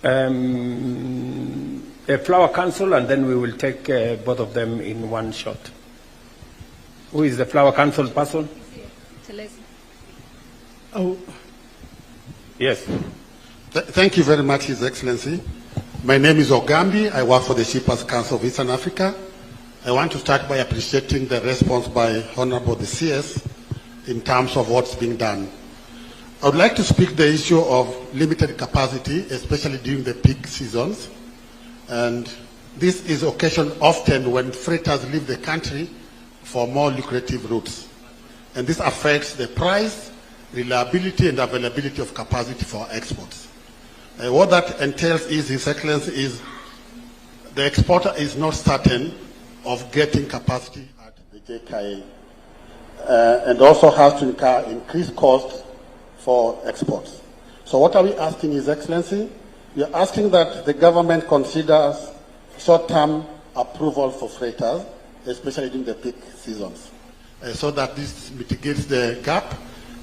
A flower council, and then we will take both of them in one shot. Who is the flower council person? Oh. Yes. Thank you very much, His Excellency. My name is Ogambi. I work for the Shippers Council of Eastern Africa. I want to start by appreciating the response by Honorable the CS in terms of what's being done. I would like to speak the issue of limited capacity, especially during the peak seasons. And this is occasioned often when freighters leave the country for more lucrative routes. And this affects the price, reliability, and availability of capacity for exports. What that entails is, His Excellency, is the exporter is not certain of getting capacity at the JKA and also has to incur increased costs for exports. So what are we asking, His Excellency? We are asking that the government considers short-term approval for freighters, especially during the peak seasons, so that this mitigates the gap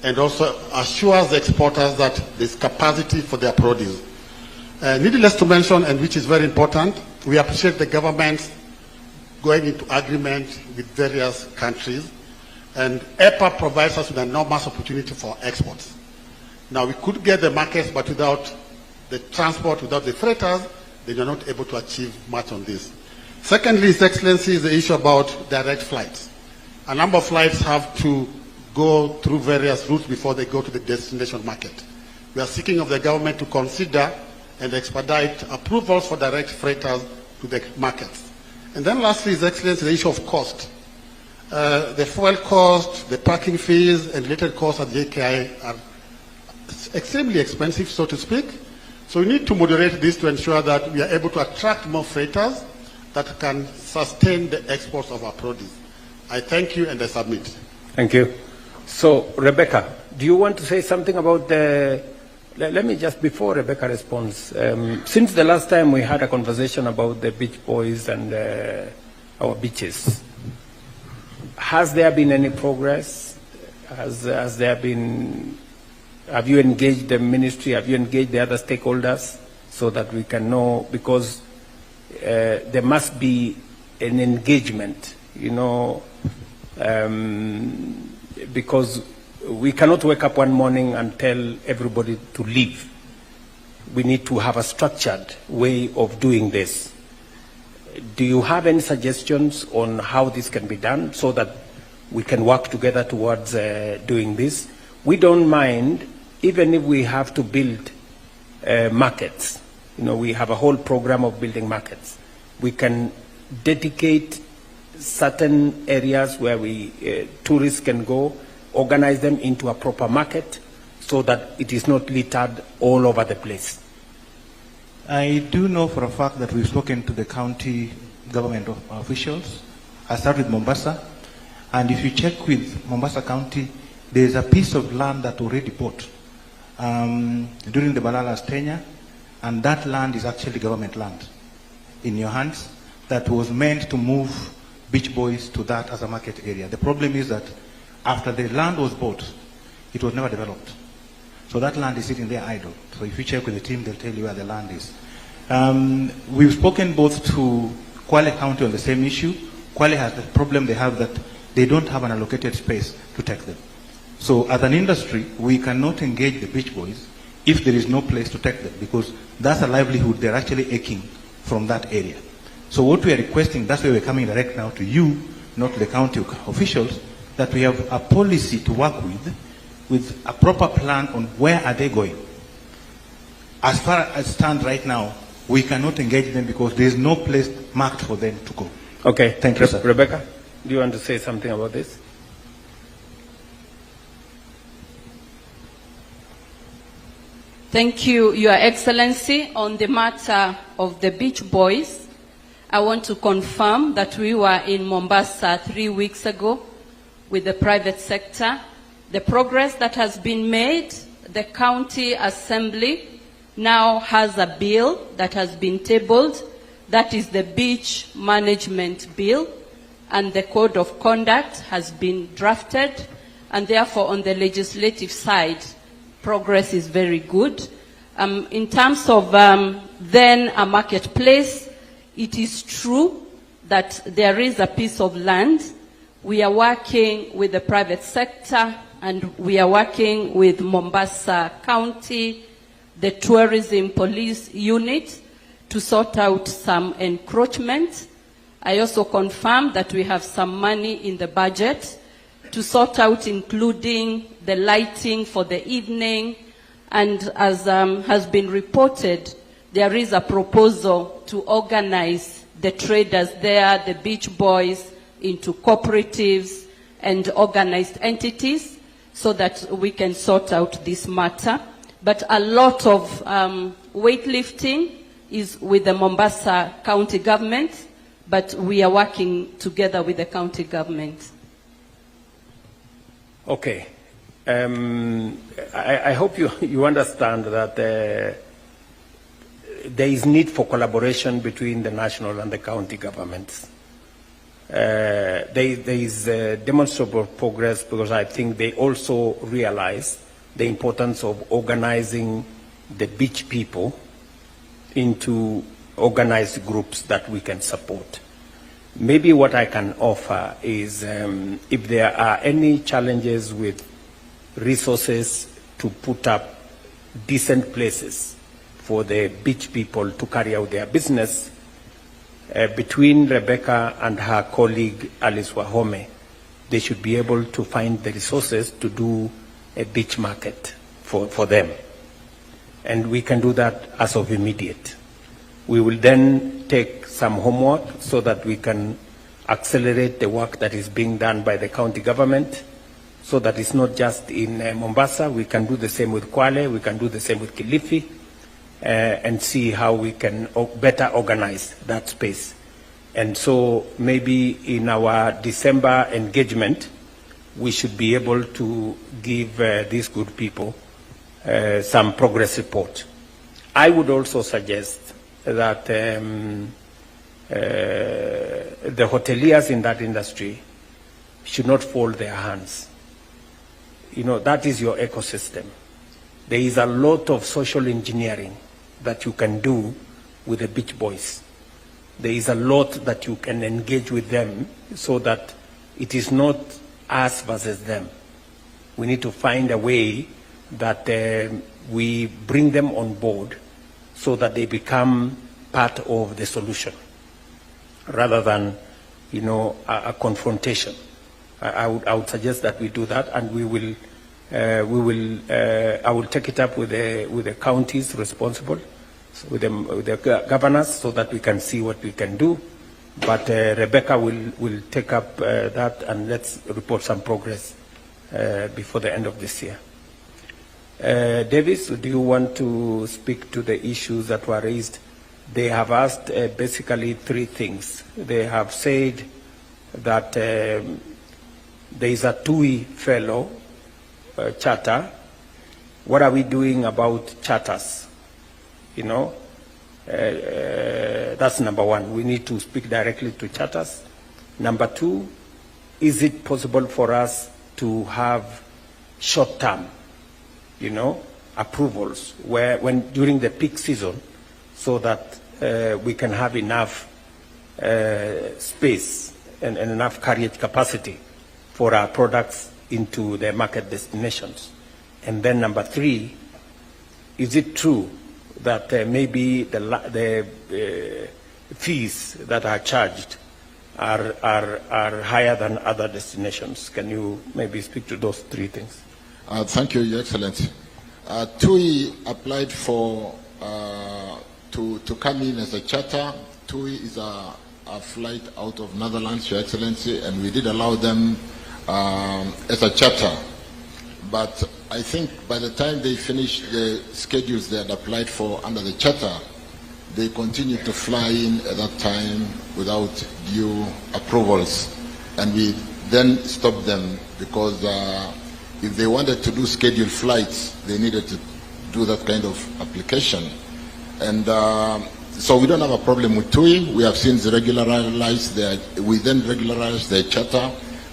and also assures the exporters that there's capacity for their produce. Needless to mention, and which is very important, we appreciate the government going into agreement with various countries, and EPA provides us with an enormous opportunity for exports. Now, we could get the markets, but without the transport, without the freighters, they are not able to achieve much on this. Secondly, His Excellency, is the issue about direct flights. A number of flights have to go through various routes before they go to the destination market. We are seeking of the government to consider and expedite approvals for direct freighters to the markets. And then lastly, His Excellency, the issue of cost. The fuel cost, the parking fees, and related costs at JKI are extremely expensive, so to speak. So we need to moderate this to ensure that we are able to attract more freighters that can sustain the exports of our produce. I thank you and I submit. Thank you. So, Rebecca, do you want to say something about the... Let me just, before Rebecca responds, since the last time we had a conversation about the beach boys and our beaches, has there been any progress? Has there been... Have you engaged the ministry? Have you engaged the other stakeholders so that we can know? Because there must be an engagement, you know, because we cannot wake up one morning and tell everybody to leave. We need to have a structured way of doing this. Do you have any suggestions on how this can be done so that we can work together towards doing this? We don't mind, even if we have to build markets. You know, we have a whole program of building markets. We can dedicate certain areas where tourists can go, organize them into a proper market so that it is not littered all over the place. I do know for a fact that we've spoken to the county government officials. I start with Mombasa, and if you check with Mombasa County, there's a piece of land that already bought during the Balala's tenure, and that land is actually government land in your hands that was meant to move beach boys to that as a market area. The problem is that after the land was bought, it was never developed. So that land is sitting there idle. So if you check with the team, they'll tell you where the land is. We've spoken both to Kwale County on the same issue. Kwale has the problem they have that they don't have an allocated space to take them. So as an industry, we cannot engage the beach boys if there is no place to take them, because that's a livelihood they're actually aching from that area. So what we are requesting, that's why we're coming direct now to you, not to the county officials, that we have a policy to work with a proper plan on where are they going. As far as it stands right now, we cannot engage them because there is no place marked for them to go. Okay, thank you, sir. Rebecca, do you want to say something about this? Thank you, Your Excellency. On the matter of the beach boys, I want to confirm that we were in Mombasa 3 weeks ago with the private sector. The progress that has been made, the county assembly now has a bill that has been tabled. That is the beach management bill, and the code of conduct has been drafted, and therefore on the legislative side, progress is very good. In terms of then a marketplace. It is true that there is a piece of land. We are working with the private sector, and we are working with Mombasa County, the tourism police unit, to sort out some encroachment. I also confirm that we have some money in the budget to sort out, including the lighting for the evening. And as has been reported, there is a proposal to organize the traders there, the beach boys, into cooperatives and organized entities so that we can sort out this matter. But a lot of weightlifting is with the Mombasa County government, but we are working together with the county government. Okay. I hope you understand that there is need for collaboration between the national and the county governments. There is demonstrable progress because I think they also realize the importance of organizing the beach people into organized groups that we can support. Maybe what I can offer is if there are any challenges with resources to put up decent places for the beach people to carry out their business, between Rebecca and her colleague Alice Wahome, they should be able to find the resources to do a beach market for them. And we can do that as of immediate. We will then take some homework so that we can accelerate the work that is being done by the county government, so that it's not just in Mombasa. We can do the same with Kwale, we can do the same with Kilifi, and see how we can better organize that space. And so maybe in our December engagement, we should be able to give these good people some progress report. I would also suggest that the hoteliers in that industry should not fold their hands. You know, that is your ecosystem. There is a lot of social engineering that you can do with the beach boys. There is a lot that you can engage with them so that it is not us versus them. We need to find a way that we bring them on board so that they become part of the solution rather than, you know, a confrontation. I would suggest that we do that, and I will take it up with the counties responsible, with the governors, so that we can see what we can do. But Rebecca will take up that, and let's report some progress before the end of this year. Davis, do you want to speak to the issues that were raised? They have asked basically three things. They have said that there is a TUI fellow charter. What are we doing about charters? You know, that's number one. We need to speak directly to charters. Number two, is it possible for us to have short-term, you know, approvals during the peak season, so that we can have enough space and enough carriage capacity for our products into the market destinations? And then number three, is it true that maybe the fees that are charged are higher than other destinations? Can you maybe speak to those three things? Thank you, Your Excellency. TUI applied for to come in as a charter. TUI is a flight out of Netherlands, Your Excellency, and we did allow them as a charter. But I think by the time they finished the schedules they had applied for under the charter, they continued to fly in at that time without due approvals. And we then stopped them because if they wanted to do scheduled flights, they needed to do that kind of application. And so we don't have a problem with TUI. We have since regularized we then regularized their charter.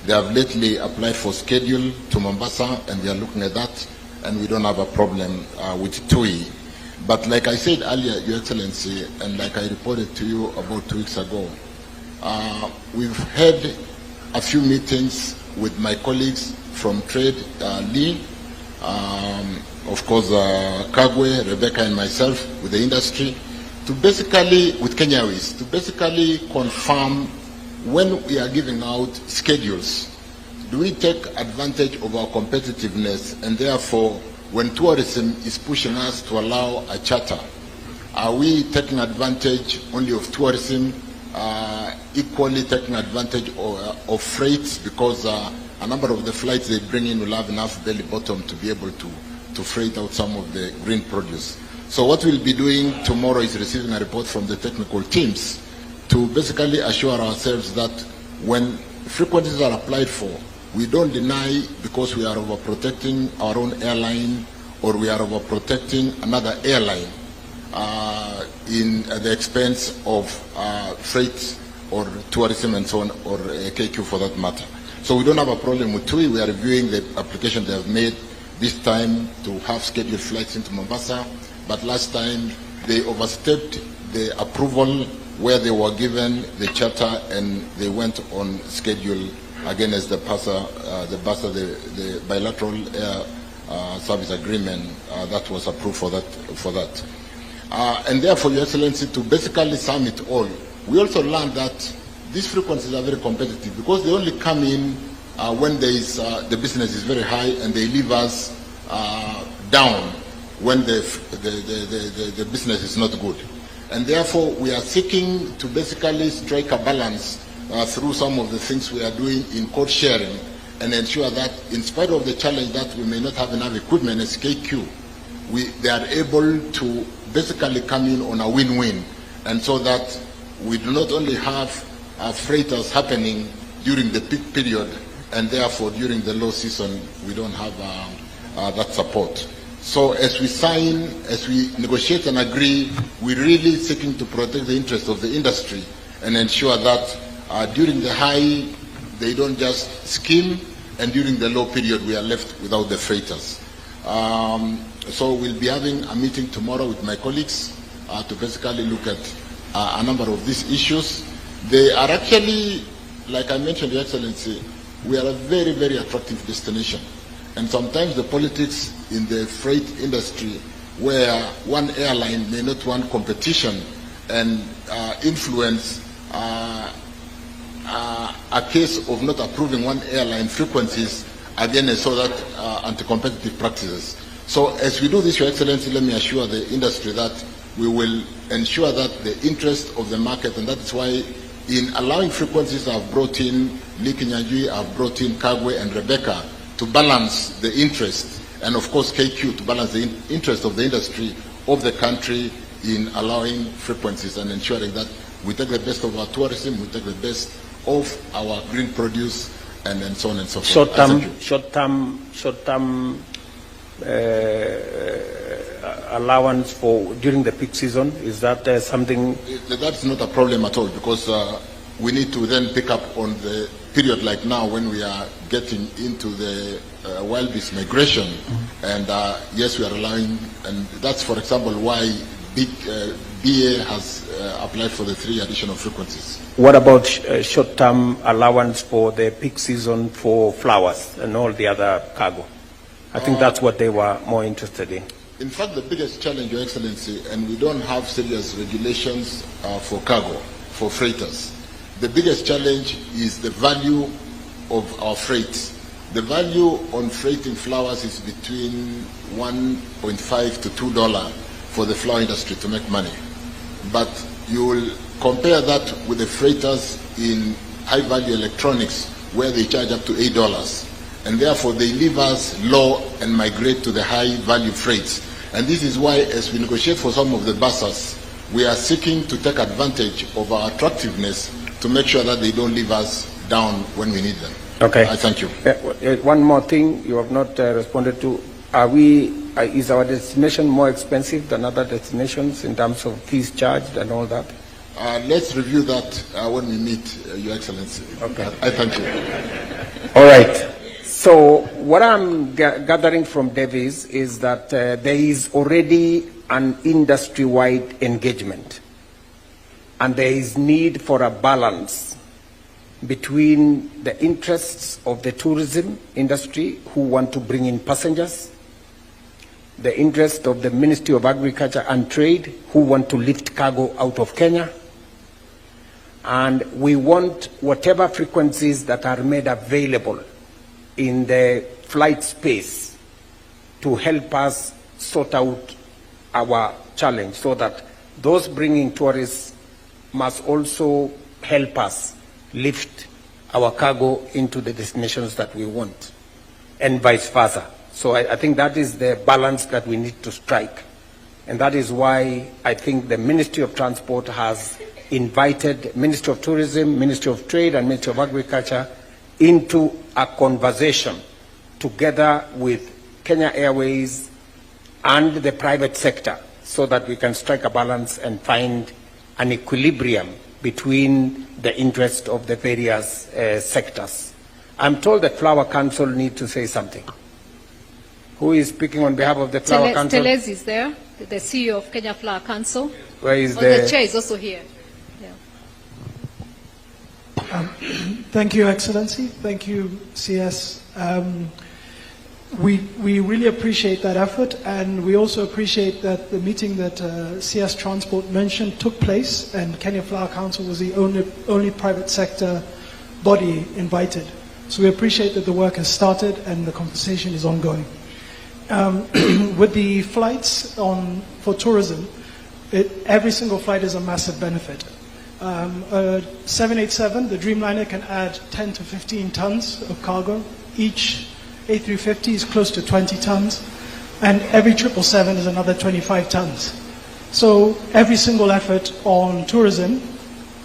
They have lately applied for schedule to Mombasa, and they are looking at that, and we don't have a problem with TUI. But like I said earlier, Your Excellency, and like I reported to you about 2 weeks ago, we've had a few meetings with my colleagues from trade, Lee, of course, Kagwe, Rebecca, and myself with the industry, to basically, with Kenyawis, to basically confirm when we are giving out schedules, do we take advantage of our competitiveness, and therefore, when tourism is pushing us to allow a charter, are we taking advantage only of tourism, equally taking advantage of freights, because a number of the flights they bring in will have enough belly bottom to be able to freight out some of the green produce. So what we'll be doing tomorrow is receiving a report from the technical teams to basically assure ourselves that when frequencies are applied for, we don't deny because we are overprotecting our own airline or we are overprotecting another airline at the expense of freight or tourism and so on, or KQ for that matter. So we don't have a problem with TUI. We are reviewing the application they have made this time to have scheduled flights into Mombasa, but last time they overstepped the approval where they were given the charter and they went on schedule again as the bilateral air service agreement that was approved for that. And therefore, Your Excellency, to basically sum it all, we also learned that these frequencies are very competitive because they only come in when there is, the business is very high and they leave us down when the business is not good. And therefore, we are seeking to basically strike a balance through some of the things we are doing in code sharing and ensure that in spite of the challenge that we may not have enough equipment as KQ, they are able to basically come in on a win-win, and so that we do not only have freighters happening during the peak period, and therefore during the low season we don't have that support. So as we sign, as we negotiate and agree, we're really seeking to protect the interests of the industry and ensure that during the high they don't just skim, and during the low period we are left without the freighters. So we'll be having a meeting tomorrow with my colleagues to basically look at a number of these issues. They are actually, like I mentioned, Your Excellency, we are a very, very attractive destination. And sometimes the politics in the freight industry, where one airline may not want competition and influence a case of not approving one airline frequencies, again, so that anti-competitive practices. So as we do this, Your Excellency, let me assure the industry that we will ensure that the interest of the market, and that is why in allowing frequencies I've brought in Lee Kinyanjui, I've brought in Kagwe and Rebecca to balance the interest, and of course KQ to balance the interest of the industry of the country in allowing frequencies and ensuring that we take the best of our tourism, we take the best of our green produce, and then so on and so forth. Short-term allowance for during the peak season, is that something? That's not a problem at all, because we need to then pick up on the period like now when we are getting into the wild beast migration, and yes, we are allowing, and that's, for example, why BA has applied for the 3 additional frequencies. What about short-term allowance for the peak season for flowers and all the other cargo? I think that's what they were more interested in. In fact, the biggest challenge, Your Excellency, and we don't have serious regulations for cargo, for freighters. The biggest challenge is the value of our freight. The value on freighting flowers is between $1.5 to $2 for the flower industry to make money. But you will compare that with the freighters in high-value electronics, where they charge up to $8. And therefore they leave us low and migrate to the high-value freights. And this is why, as we negotiate for some of the buses, we are seeking to take advantage of our attractiveness to make sure that they don't leave us down when we need them. Okay. I thank you. One more thing you have not responded to. Is our destination more expensive than other destinations in terms of fees charged and all that? Let's review that when we meet, Your Excellency. Okay. I thank you. All right. So what I'm gathering from Davis is that there is already an industry-wide engagement, and there is need for a balance between the interests of the tourism industry, who want to bring in passengers, the interest of the Ministry of Agriculture and Trade, who want to lift cargo out of Kenya, and we want whatever frequencies that are made available in the flight space to help us sort out our challenge, so that those bringing tourists must also help us lift our cargo into the destinations that we want, and vice versa. So I think that is the balance that we need to strike. And that is why I think the Ministry of Transport has invited Ministry of Tourism, Ministry of Trade, and Ministry of Agriculture into a conversation together with Kenya Airways and the private sector, so that we can strike a balance and find an equilibrium between the interest of the various sectors. I'm told that Flower Council need to say something. Who is speaking on behalf of the Flower Council? Teles is there, the CEO of Kenya Flower Council. Where is the chair is also here. Yeah. Thank you, Excellency. Thank you, CS. We really appreciate that effort, and we also appreciate that the meeting that CS Transport mentioned took place, and Kenya Flower Council was the only private sector body invited. So we appreciate that the work has started and the conversation is ongoing. With the flights for tourism, every single flight is a massive benefit. 787, the Dreamliner, can add 10 to 15 tons of cargo. Each A350 is close to 20 tons, and every 777 is another 25 tons. So every single effort on tourism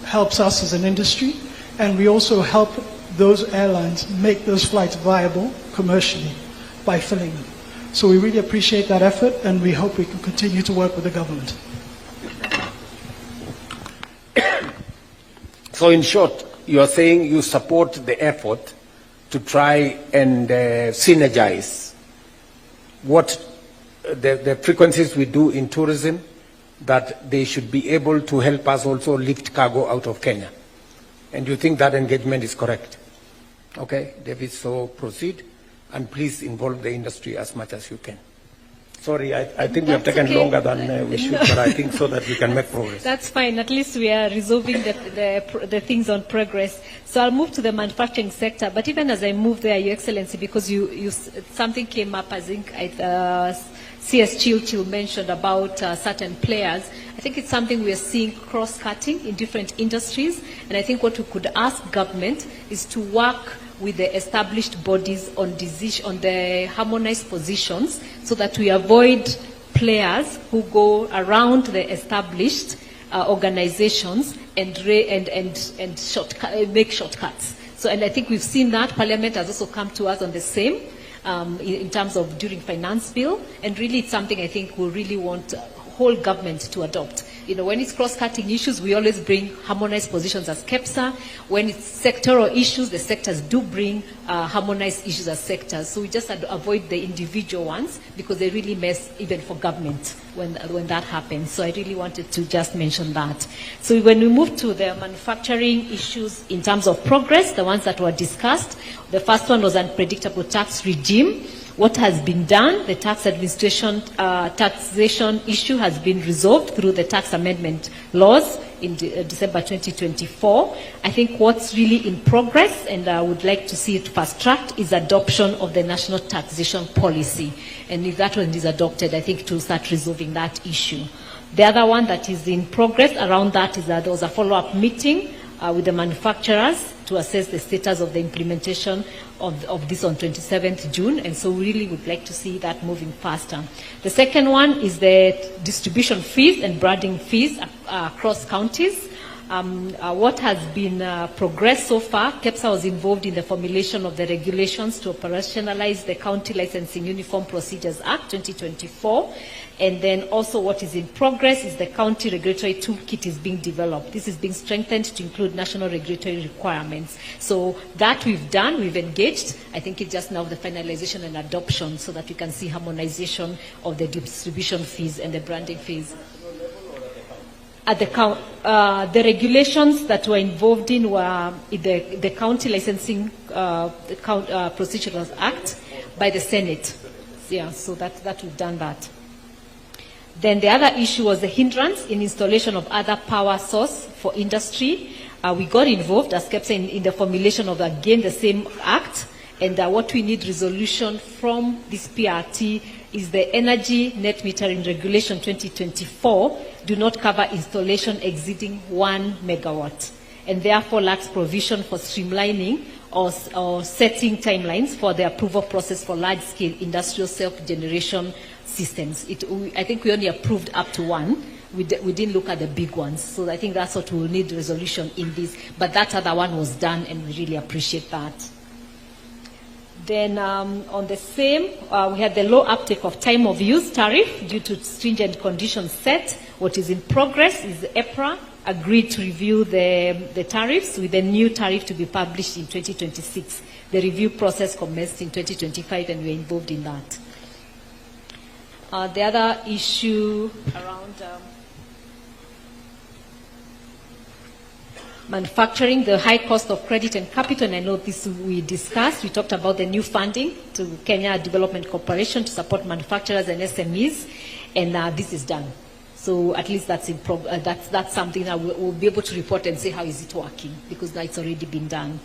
helps us as an industry, and we also help those airlines make those flights viable commercially by filling them. So we really appreciate that effort, and we hope we can continue to work with the government. So in short, you are saying you support the effort to try and synergize what the frequencies we do in tourism, that they should be able to help us also lift cargo out of Kenya. And you think that engagement is correct? Okay, David, so proceed, and please involve the industry as much as you can. Sorry, I think we have taken longer than we should, but I think so that we can make progress. That's fine. At least we are resolving the things on progress. So I'll move to the manufacturing sector. But even as I move there, Your Excellency, because something came up, I think CS Chilchil mentioned about certain players. I think it's something we are seeing cross-cutting in different industries. And I think what we could ask government is to work with the established bodies on the harmonized positions, so that we avoid players who go around the established organizations and make shortcuts. So, and I think we've seen that. Parliament has also come to us on the same in terms of during finance bill, and really it's something I think we really want whole government to adopt. You know, when it's cross-cutting issues, we always bring harmonized positions as KEPSA. When it's sectoral issues, the sectors do bring harmonized issues as sectors. So we just had to avoid the individual ones, because they really mess even for government when that happens. So I really wanted to just mention that. So when we move to the manufacturing issues in terms of progress, the ones that were discussed, the first one was unpredictable tax regime. What has been done, the tax administration taxation issue has been resolved through the tax amendment laws in December 2024. I think what's really in progress, and I would like to see it fast-tracked, is adoption of the national taxation policy. And if that one is adopted, I think it will start resolving that issue. The other one that is in progress around that is that there was a follow-up meeting with the manufacturers to assess the status of the implementation of this on 27th June, and so we really would like to see that moving faster. The second one is the distribution fees and branding fees across counties. What has been progressed so far, KEPSA was involved in the formulation of the regulations to operationalize the County Licensing Uniform Procedures Act 2024. And then also what is in progress is the County Regulatory Toolkit is being developed. This is being strengthened to include national regulatory requirements. So that we've done, we've engaged. I think it's just now the finalization and adoption so that we can see harmonization of the distribution fees and the branding fees. At the regulations that were involved in were in the County Licensing Procedures Act by the Senate. Yeah, so that we've done that. Then the other issue was the hindrance in installation of other power source for industry. We got involved as KEPSA in the formulation of, again, the same act. And what we need resolution from this PRT is the Energy Net Metering Regulation 2024 do not cover installation exceeding 1 megawatt and therefore lacks provision for streamlining or setting timelines for the approval process for large-scale industrial self-generation systems. I think we only approved up to 1. We didn't look at the big ones. So I think that's what we'll need resolution in this. But that other one was done, and we really appreciate that. Then on the same, we had the low uptake of time of use tariff due to stringent conditions set. What is in progress is the EPRA agreed to review the tariffs with a new tariff to be published in 2026. The review process commenced in 2025 and we're involved in that. The other issue around manufacturing, the high cost of credit and capital, and I know this we discussed. We talked about the new funding to Kenya Development Corporation to support manufacturers and SMEs, and this is done. So at least that's something that we'll be able to report and say how is it working, because that's already been done.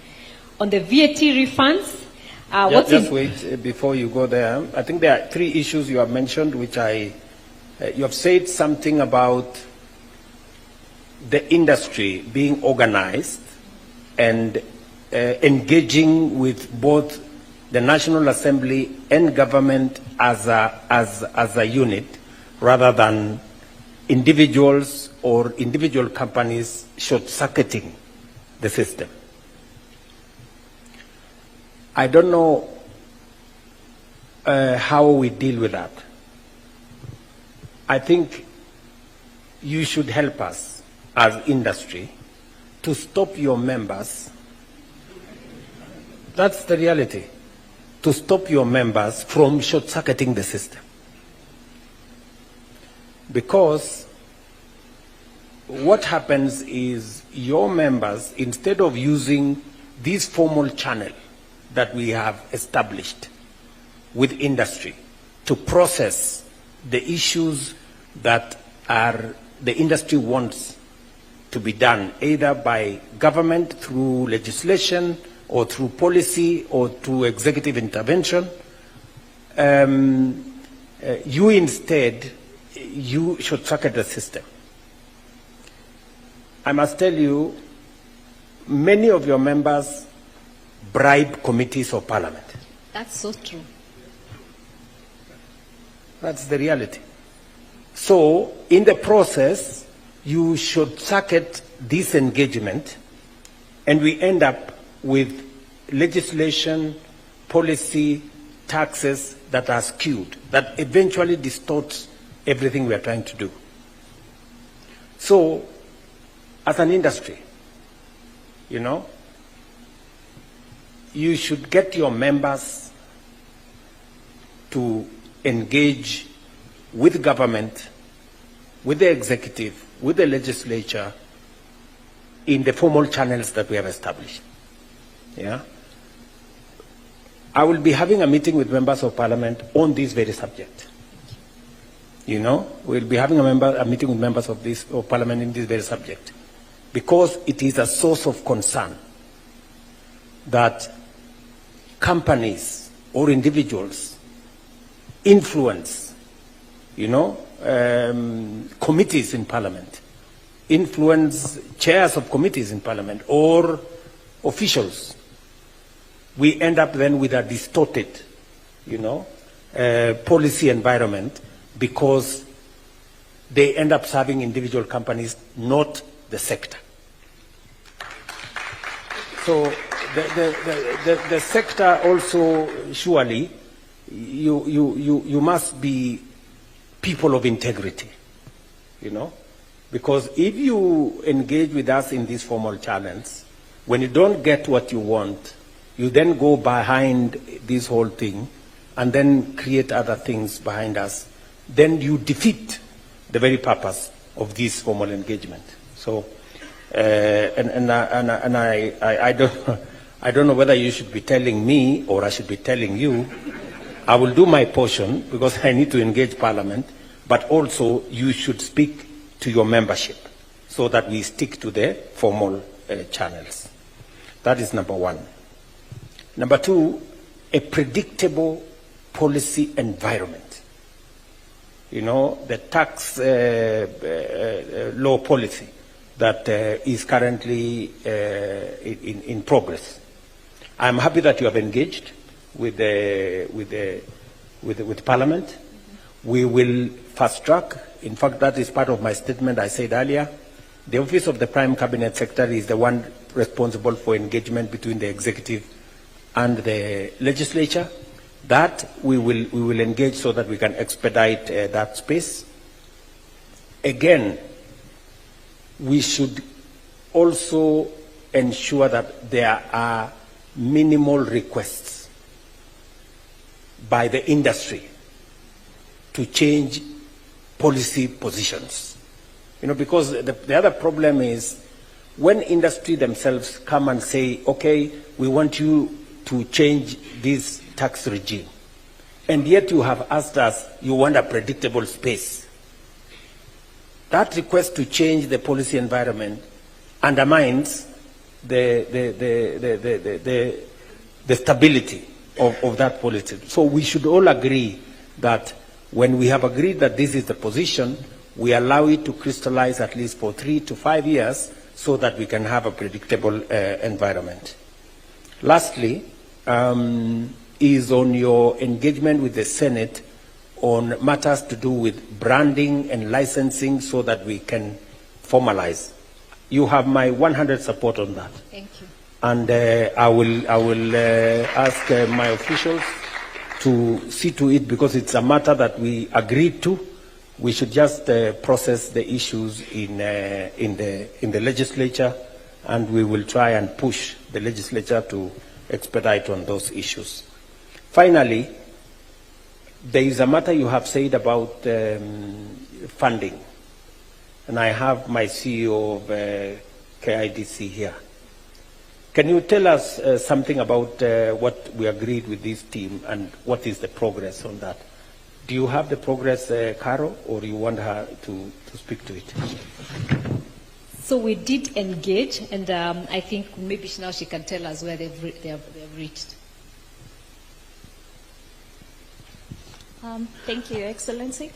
On the VAT refunds, just wait before you go there. I think there are 3 issues you have mentioned, which you have said something about the industry being organized and engaging with both the National Assembly and government as a unit, rather than individuals or individual companies short-circuiting the system. I don't know how we deal with that. I think you should help us as industry to stop your members. That's the reality. To stop your members from short-circuiting the system. Because what happens is your members, instead of using this formal channel that we have established with industry to process the issues that the industry wants to be done, either by government through legislation or through policy or through executive intervention, you instead, you short-circuit the system. I must tell you, many of your members bribe committees of parliament. That's so true. That's the reality. So, in the process, you should circuit this engagement, and we end up with legislation, policy, taxes that are skewed, that eventually distorts everything we are trying to do. So, as an industry, you know, you should get your members to engage with government, with the executive, with the legislature, in the formal channels that we have established. Yeah? I will be having a meeting with members of parliament on this very subject. You know, we'll be having a meeting with members of parliament in this very subject, because it is a source of concern that companies or individuals influence, you know, committees in parliament, influence chairs of committees in parliament or officials. We end up then with a distorted, you know, policy environment, because they end up serving individual companies, not the sector. So the sector also, surely, you must be people of integrity, you know, because if you engage with us in these formal channels, when you don't get what you want, you then go behind this whole thing and then create other things behind us, then you defeat the very purpose of this formal engagement. So, I don't know whether you should be telling me or I should be telling you. I will do my portion because I need to engage Parliament, but also you should speak to your membership so that we stick to the formal channels. That is number one. Number two, a predictable policy environment. You know, the tax law policy that is currently in progress. I'm happy that you have engaged with Parliament. We will fast track. In fact, that is part of my statement I said earlier. The Office of the Prime Cabinet Secretary is the one responsible for engagement between the executive and the legislature. That we will engage so that we can expedite that space. Again, we should also ensure that there are minimal requests by the industry to change policy positions. You know, because the other problem is when industry themselves come and say, okay, we want you to change this tax regime, and yet you have asked us, you want a predictable space. That request to change the policy environment undermines the stability of that policy. So we should all agree that when we have agreed that this is the position, we allow it to crystallize at least for 3 to 5 years so that we can have a predictable environment. Lastly, is on your engagement with the Senate on matters to do with branding and licensing so that we can formalize. You have my 100% support on that. Thank you. And I will ask my officials to see to it, because it's a matter that we agreed to. We should just process the issues in the legislature, and we will try and push the legislature to expedite on those issues. Finally, there is a matter you have said about funding, and I have my CEO of KIDC here. Can you tell us something about what we agreed with this team and what is the progress on that? Do you have the progress, Caro, or you want her to speak to it? So we did engage, and I think maybe now she can tell us where they've reached. Thank you, Your Excellency.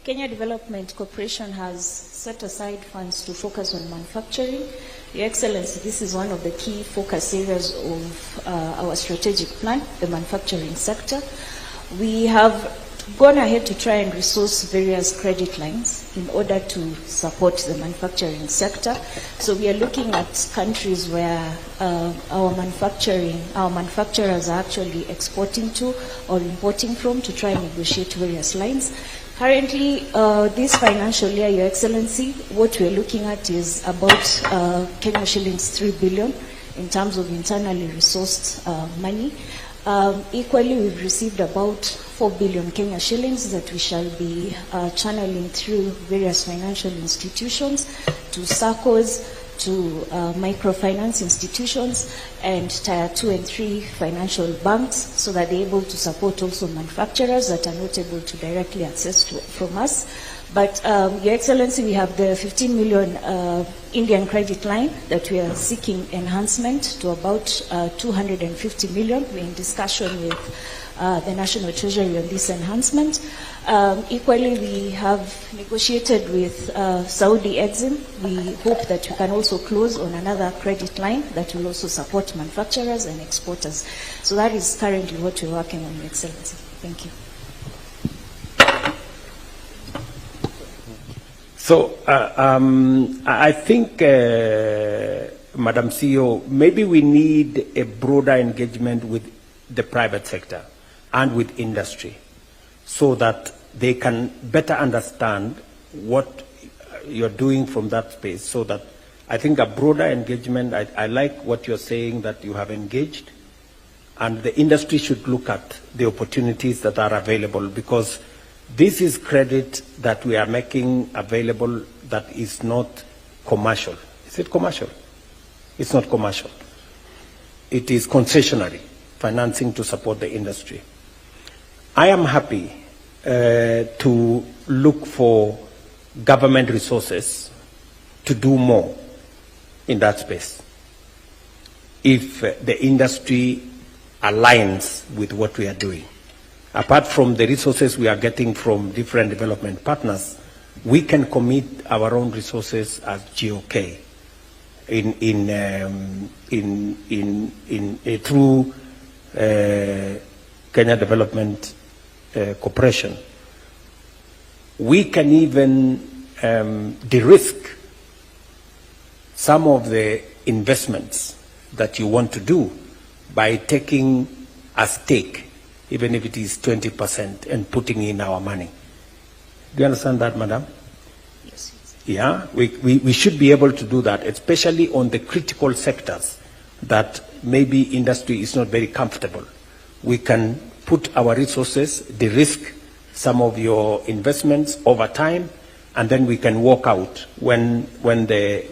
Kenya Development Corporation has set aside funds to focus on manufacturing. Your Excellency, this is one of the key focus areas of our strategic plan, the manufacturing sector. We have gone ahead to try and resource various credit lines in order to support the manufacturing sector. So we are looking at countries where our manufacturers are actually exporting to or importing from to try and negotiate various lines. Currently, this financial year, Your Excellency, what we're looking at is about Kenya shillings 3 billion in terms of internally resourced money. Equally, we've received about 4 billion Kenya shillings that we shall be channeling through various financial institutions to SACCOs, to microfinance institutions and tier 2 and 3 financial banks, so that they're able to support also manufacturers that are not able to directly access from us. But Your Excellency, we have the 15 million Indian credit line that we are seeking enhancement to about 250 million. We're in discussion with the National Treasury on this enhancement. Equally, we have negotiated with Saudi Exim. We hope that we can also close on another credit line that will also support manufacturers and exporters. So that is currently what we're working on, Your Excellency. Thank you. So I think Madam CEO, maybe we need a broader engagement with the private sector and with industry so that they can better understand what you're doing from that space. So that I think a broader engagement, I like what you're saying, that you have engaged, and the industry should look at the opportunities that are available, because this is credit that we are making available that is not commercial. Is it commercial? It's not commercial. It is concessionary financing to support the industry. I am happy to look for government resources to do more in that space if the industry aligns with what we are doing. Apart from the resources we are getting from different development partners, we can commit our own resources as GOK through Kenya Development Corporation. We can even de-risk some of the investments that you want to do by taking a stake, even if it is 20%, and putting in our money. Do you understand that, madam? Yes. Yeah, we should be able to do that, especially on the critical sectors that maybe industry is not very comfortable. We can put our resources, de-risk some of your investments over time, and then we can walk out when the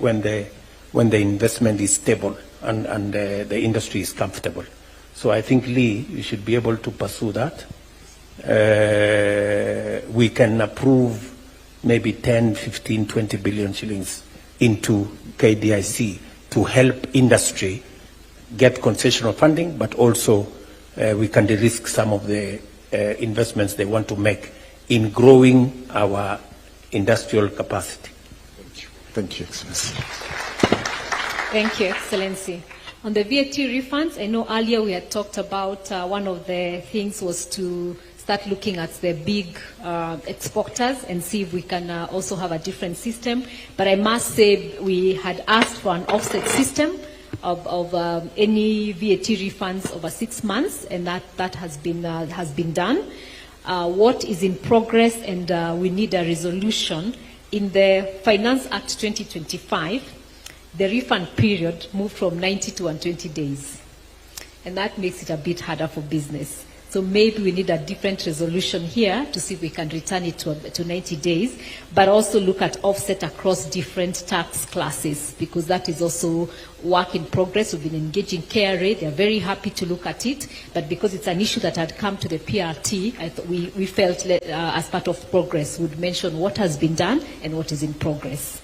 investment is stable and the industry is comfortable. So I think, Lee, you should be able to pursue that. We can approve maybe 10, 15, 20 billion shillings into KDIC to help industry get concessional funding, but also we can de-risk some of the investments they want to make in growing our industrial capacity. Thank you, Excellency. Thank you, Excellency. On the VAT refunds, I know earlier we had talked about one of the things was to start looking at the big exporters and see if we can also have a different system. But I must say we had asked for an offset system of any VAT refunds over 6 months, and that has been done. What is in progress, and we need a resolution in the Finance Act 2025. The refund period moved from 90 to 120 days. And that makes it a bit harder for business. So maybe we need a different resolution here to see if we can return it to 90 days, but also look at offset across different tax classes, because that is also work in progress. We've been engaging KRA. They're very happy to look at it, but because it's an issue that had come to the PRT, we felt as part of progress would mention what has been done and what is in progress.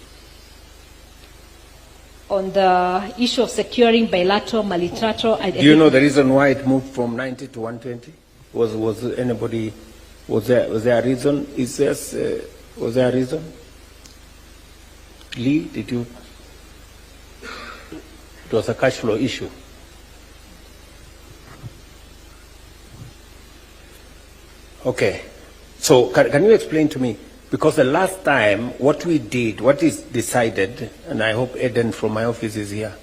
On the issue of securing bilateral, multilateral... Do you know the reason why it moved from 90 to 120? Was there a reason? Was there a reason? Lee, did you... It was a cash flow issue. Okay. So can you explain to me? Because the last time, what we did, what is decided, and I hope Eden from my office is here.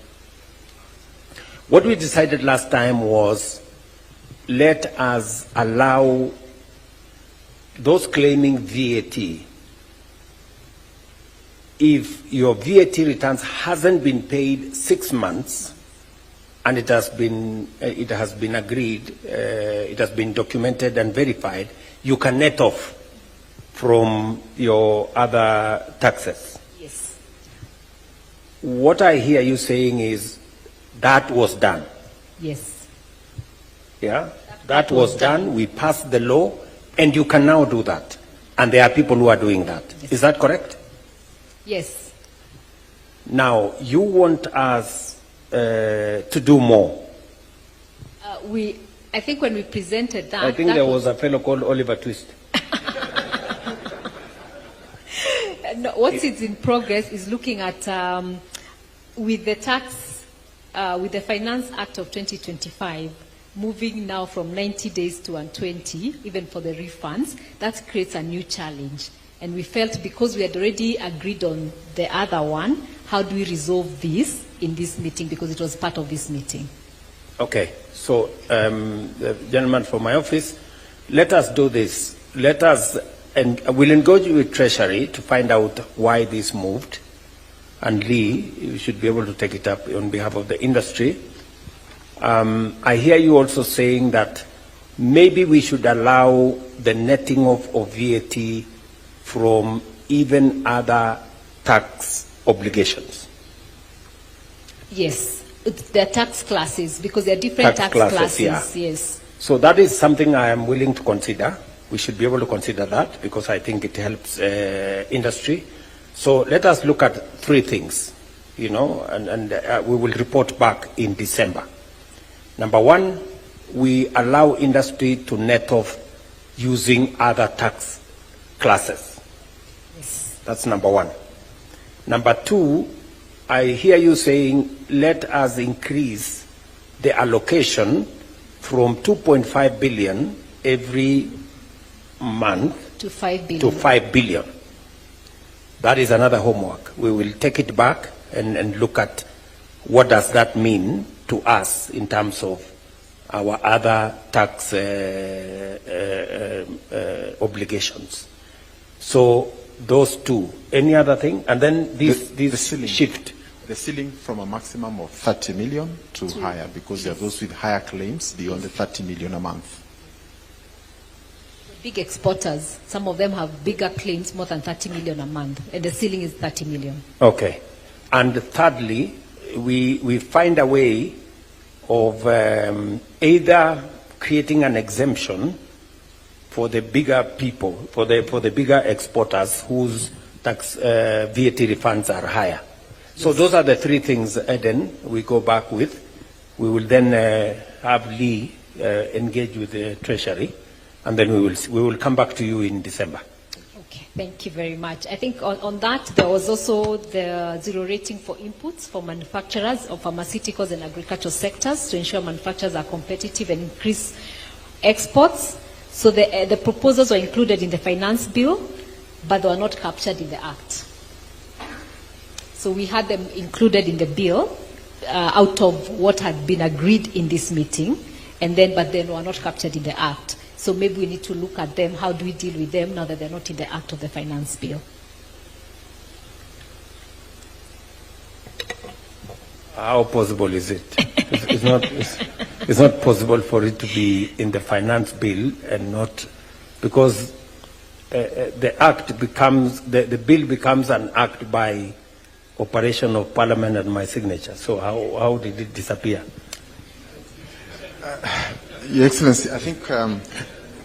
What we decided last time was, let us allow those claiming VAT, if your VAT returns hasn't been paid 6 months, and it has been agreed, it has been documented and verified, you can net off from your other taxes. Yes. What I hear you saying is that was done. Yes. Yeah? That was done. We passed the law, and you can now do that. And there are people who are doing that. Yes. Is that correct? Yes. Now, you want us to do more. I think when we presented that... I think there was a fellow called Oliver Twist. No, what's in progress is looking at, with the tax, with the Finance Act of 2025, moving now from 90 days to 120, even for the refunds, that creates a new challenge. And we felt because we had already agreed on the other one, how do we resolve this in this meeting, because it was part of this meeting. Okay, so the gentleman from my office, let us do this. Let us, and we'll engage with Treasury to find out why this moved. And Lee, you should be able to take it up on behalf of the industry. I hear you also saying that maybe we should allow the netting of VAT from even other tax obligations. Yes, they're tax classes, because they're different tax classes. Yeah. Yes. So that is something I am willing to consider. We should be able to consider that because I think it helps industry. So let us look at three things, and we will report back in December. Number one, we allow industry to net off using other tax classes. Yes. That's number one. Number two, I hear you saying let us increase the allocation from 2.5 billion every month To 5 billion. to 5 billion. That is another homework. We will take it back and look at what does that mean to us in terms of our other tax obligations. So those two. Any other thing? And then this ceiling. shift. The ceiling from a maximum of 30 million to higher, because there are those with higher claims beyond the 30 million a month. Big exporters, some of them have bigger claims, more than 30 million a month, and the ceiling is 30 million. Okay. And thirdly, we find a way of either creating an exemption for the bigger people, for the bigger exporters whose tax VAT refunds are higher. So those are the three things, Eden, we go back with. We will then have Lee engage with the Treasury, and then we will come back to you in December. Okay, thank you very much. I think on that, there was also the zero rating for inputs for manufacturers of pharmaceuticals and agricultural sectors to ensure manufacturers are competitive and increase exports. So the proposals were included in the finance bill, but they were not captured in the act. So we had them included in the bill out of what had been agreed in this meeting, but then were not captured in the act. So maybe we need to look at them. How do we deal with them now that they're not in the act of the finance bill? How possible is it? It's not possible for it to be in the finance bill and not, because the act becomes, the bill becomes an act by operation of Parliament and my signature. So how did it disappear? Your Excellency, I think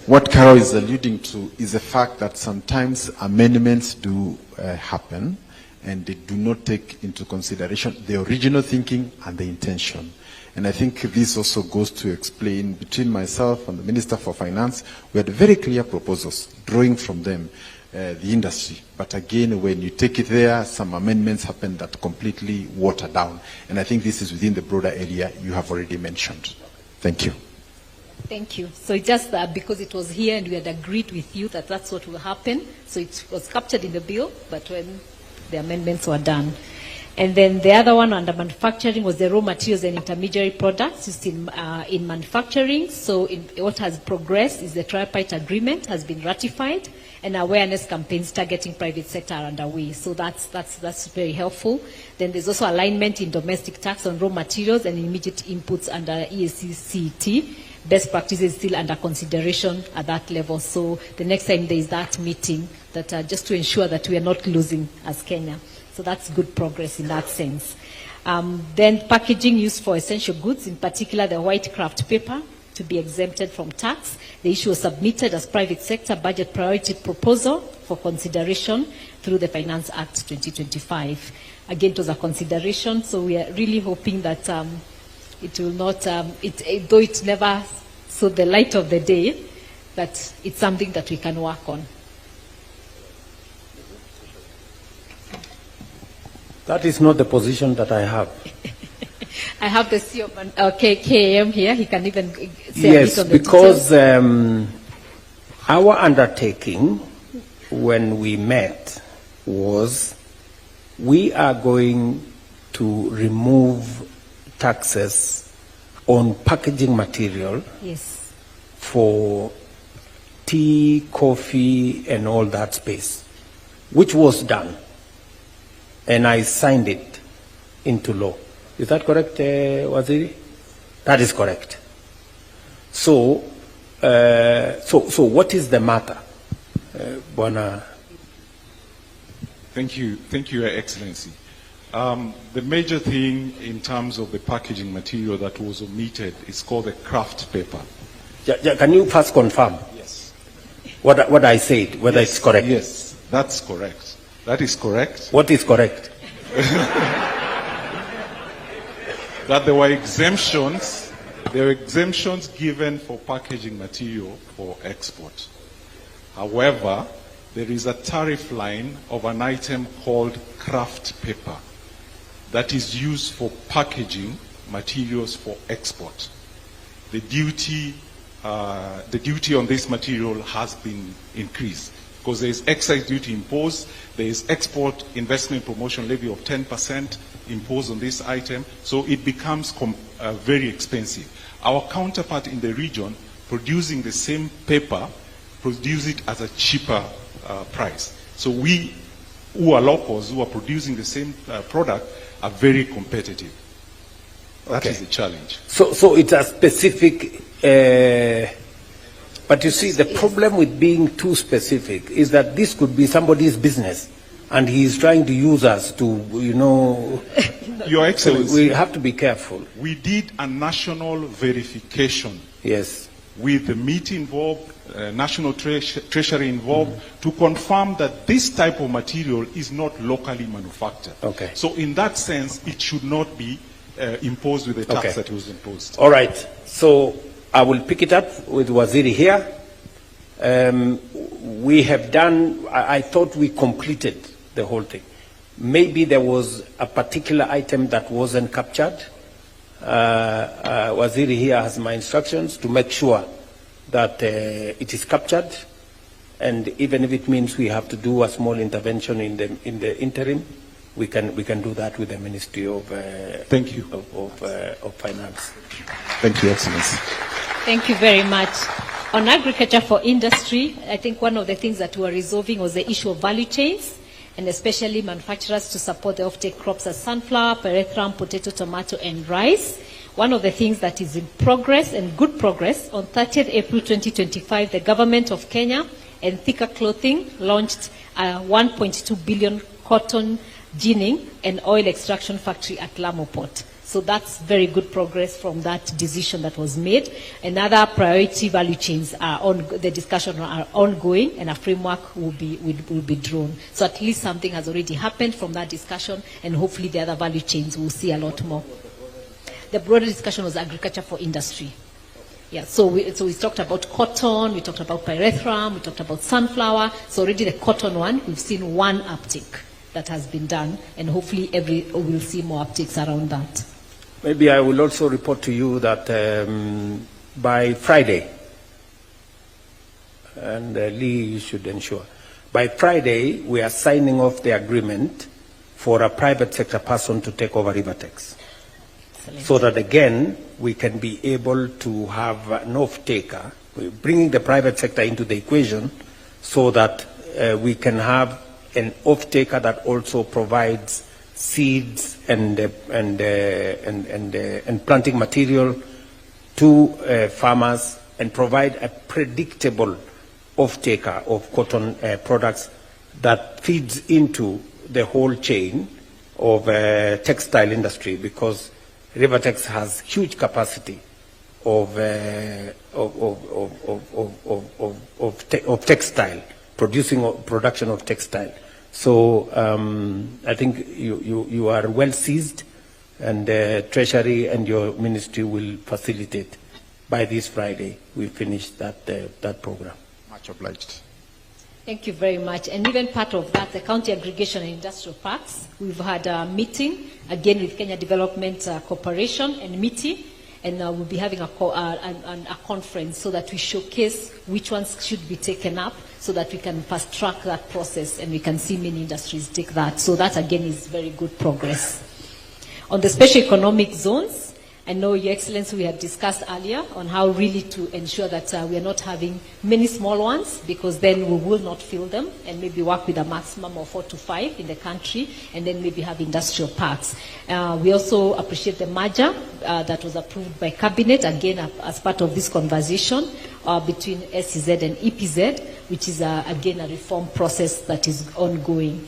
what Carol is alluding to is the fact that sometimes amendments do happen, and they do not take into consideration the original thinking and the intention. And I think this also goes to explain, between myself and the Minister for Finance, we had very clear proposals, drawing from them the industry. But again, when you take it there, some amendments happen that completely water down. And I think this is within the broader area you have already mentioned. Thank you. Thank you. So it's just that because it was here and we had agreed with you that that's what will happen, so it was captured in the bill, but when the amendments were done. And then the other one under manufacturing was the raw materials and intermediary products used in manufacturing. So what has progressed is the tripartite agreement has been ratified, and awareness campaigns targeting private sector are underway. So that's very helpful. Then there's also alignment in domestic tax on raw materials and immediate inputs under SCEA. Best practices still under consideration at that level. So the next time there is that meeting, that just to ensure that we are not losing as Kenya. So that's good progress in that sense. Then packaging used for essential goods, in particular the white kraft paper, to be exempted from tax. The issue was submitted as private sector budget priority proposal for consideration through the Finance Act 2025. Again, it was a consideration, so we are really hoping that it will not, though it never saw the light of the day, that it's something that we can work on. That is not the position that I have. I have the CEO of KAM here. He can even say yes, a bit on the because details. our undertaking when we met was we are going to remove taxes on packaging material Yes. for tea, coffee, and all that space, which was done. And I signed it into law. Is that correct, Waziri? That is correct. So, so what is the matter, Bwana? Thank you, Your Excellency. The major thing in terms of the packaging material that was omitted is called the kraft paper. Can you first confirm? Yes. What I said, whether it's correct? Yes, that's correct. That is correct. What is correct? That there were exemptions given for packaging material for export. However, there is a tariff line of an item called kraft paper that is used for packaging materials for export. The duty on this material has been increased because there is excise duty imposed, there is export investment promotion levy of 10% imposed on this item, so it becomes very expensive. Our counterpart in the region, producing the same paper, produce it at a cheaper price. So we, who are locals, who are producing the same product, are very competitive. That is the challenge. So it's a specific, but you see, the problem with being too specific is that this could be somebody's business, and he is trying to use us to, Your Excellency, so we have to be careful. We did a national verification. Yes. With the MIT involved, National Treasury involved, to confirm that this type of material is not locally manufactured. Okay. So in that sense, it should not be imposed with the tax that was imposed. All right. So I will pick it up with Waziri here. We have done, I thought we completed the whole thing. Maybe there was a particular item that wasn't captured. Waziri here has my instructions to make sure that it is captured, and even if it means we have to do a small intervention in the interim, we can do that with the Ministry of Thank you. of Finance. Thank you, Excellency. Thank you very much. On agriculture for industry, I think one of the things that we are resolving was the issue of value chains, and especially manufacturers to support the offtake crops as sunflower, pyrethrum, potato, tomato, and rice. One of the things that is in progress, and good progress, on 30th April 2025, the government of Kenya and Thika Clothing launched a 1.2 billion cotton ginning and oil extraction factory at Lamu Port. So that's very good progress from that decision that was made. And other priority value chains are on, the discussion are ongoing, and a framework will be drawn. So at least something has already happened from that discussion, and hopefully the other value chains will see a lot more. The broader discussion was agriculture for industry. Yeah, so we talked about cotton, we talked about pyrethrum, we talked about sunflower. So already the cotton one, we've seen one uptick that has been done, and hopefully we'll see more upticks around that. Maybe I will also report to you that by Friday, and Lee, you should ensure, by Friday we are signing off the agreement for a private sector person to take over Rivertex. So that again, we can be able to have an off-taker, bringing the private sector into the equation so that we can have an off-taker that also provides seeds and planting material to farmers, and provide a predictable off-taker of cotton products that feeds into the whole chain of textile industry, because Rivertex has huge capacity of textile, production of textile. So I think you are well seized, and Treasury and your ministry will facilitate. By this Friday, we finish that program. Much obliged. Thank you very much. And even part of that, the county aggregation and industrial parks, we've had a meeting, again with Kenya Development Corporation and MITI, and we'll be having a conference so that we showcase which ones should be taken up, so that we can fast track that process and we can see many industries take that. So that again is very good progress. On the special economic zones, I know, Your Excellency, we had discussed earlier on how really to ensure that we are not having many small ones, because then we will not fill them, and maybe work with a maximum of 4 to 5 in the country, and then maybe have industrial parks. We also appreciate the merger that was approved by Cabinet, again, as part of this conversation between SCZ and EPZ, which is, again, a reform process that is ongoing.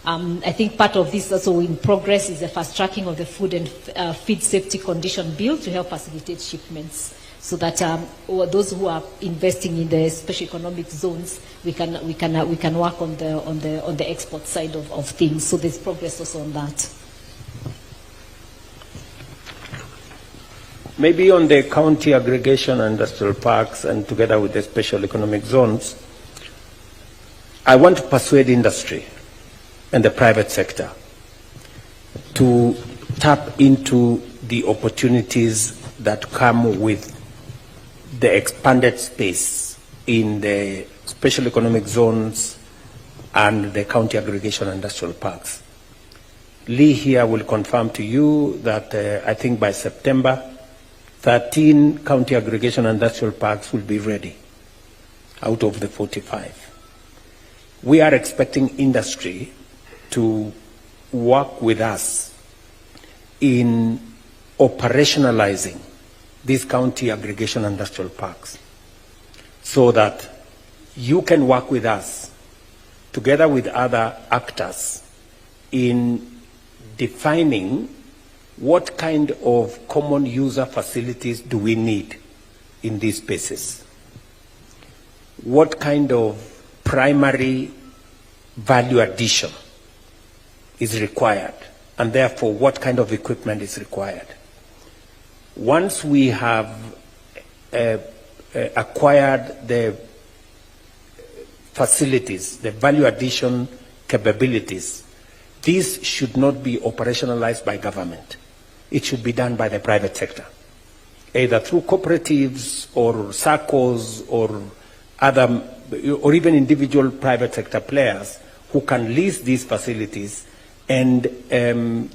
I think part of this also in progress is the fast tracking of the food and feed safety condition bill to help facilitate shipments, so that those who are investing in the special economic zones, we can work on the export side of things. So there's progress also on that. Maybe on the county aggregation and industrial parks, and together with the special economic zones, I want to persuade industry and the private sector to tap into the opportunities that come with the expanded space in the special economic zones and the county aggregation and industrial parks. Lee here will confirm to you that I think by September, 13 county aggregation and industrial parks will be ready out of the 45. We are expecting industry to work with us in operationalizing these county aggregation industrial parks, so that you can work with us together with other actors in defining what kind of common user facilities do we need in these spaces, what kind of primary value addition is required, and therefore what kind of equipment is required. Once we have acquired the facilities, the value addition capabilities, these should not be operationalized by government. It should be done by the private sector, either through cooperatives or SACCOs or other, or even individual private sector players who can lease these facilities and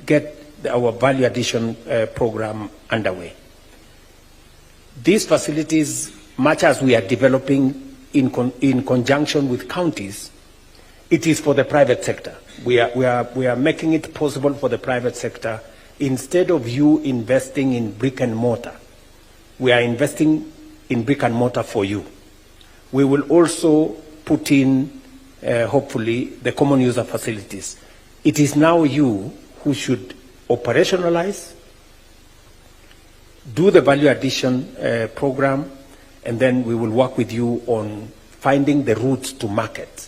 get our value addition program underway. These facilities, much as we are developing in conjunction with counties, it is for the private sector. We are making it possible for the private sector. Instead of you investing in brick and mortar, we are investing in brick and mortar for you. We will also put in, hopefully, the common user facilities. It is now you who should operationalize, do the value addition program, and then we will work with you on finding the routes to market.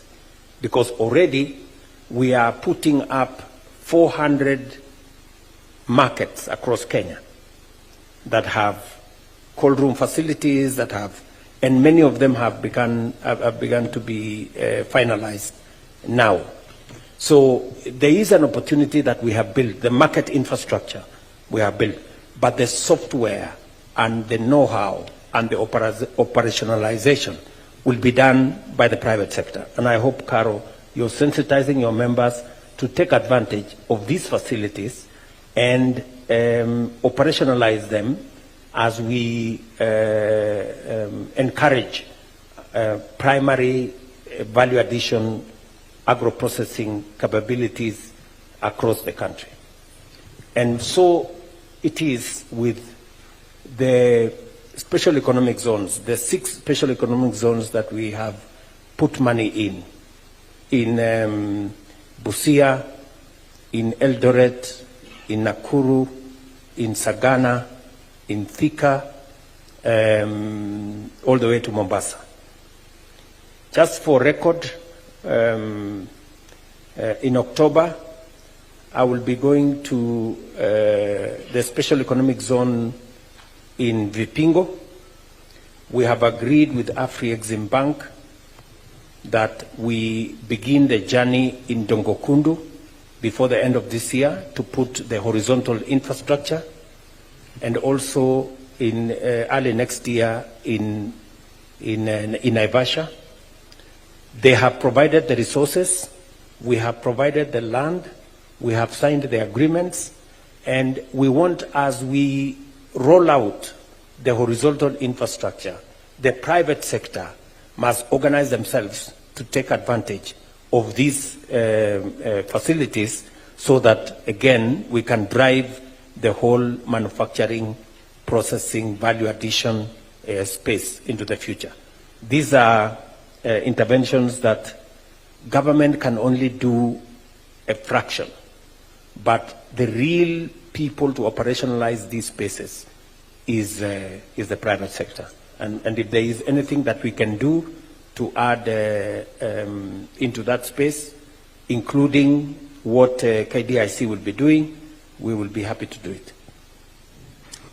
Because already we are putting up 400 markets across Kenya that have cold room facilities, that have, and many of them have begun to be finalized now. So there is an opportunity that we have built, the market infrastructure we have built, but the software and the know-how and the operationalization will be done by the private sector. And I hope, Caro, you're sensitizing your members to take advantage of these facilities and operationalize them as we encourage primary value addition agro-processing capabilities across the country. And so it is with the special economic zones, the 6 special economic zones that we have put money in Busia, in Eldoret, in Nakuru, in Sagana, in Thika, all the way to Mombasa. Just for record, in October, I will be going to the special economic zone in Vipingo. We have agreed with Afri-Exim Bank that we begin the journey in Dongokundu before the end of this year to put the horizontal infrastructure, and also in early next year in Naivasha. They have provided the resources, we have provided the land, we have signed the agreements, and we want, as we roll out the horizontal infrastructure, the private sector must organize themselves to take advantage of these facilities so that, again, we can drive the whole manufacturing, processing, value addition space into the future. These are interventions that government can only do a fraction, but the real people to operationalize these spaces is the private sector. And if there is anything that we can do to add into that space, including what KDIC will be doing, we will be happy to do it.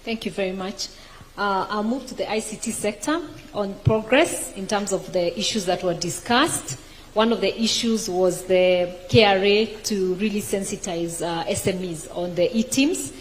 Thank you very much. I'll move to the ICT sector on progress in terms of the issues that were discussed. One of the issues was the KRA to really sensitize SMEs on the e-teams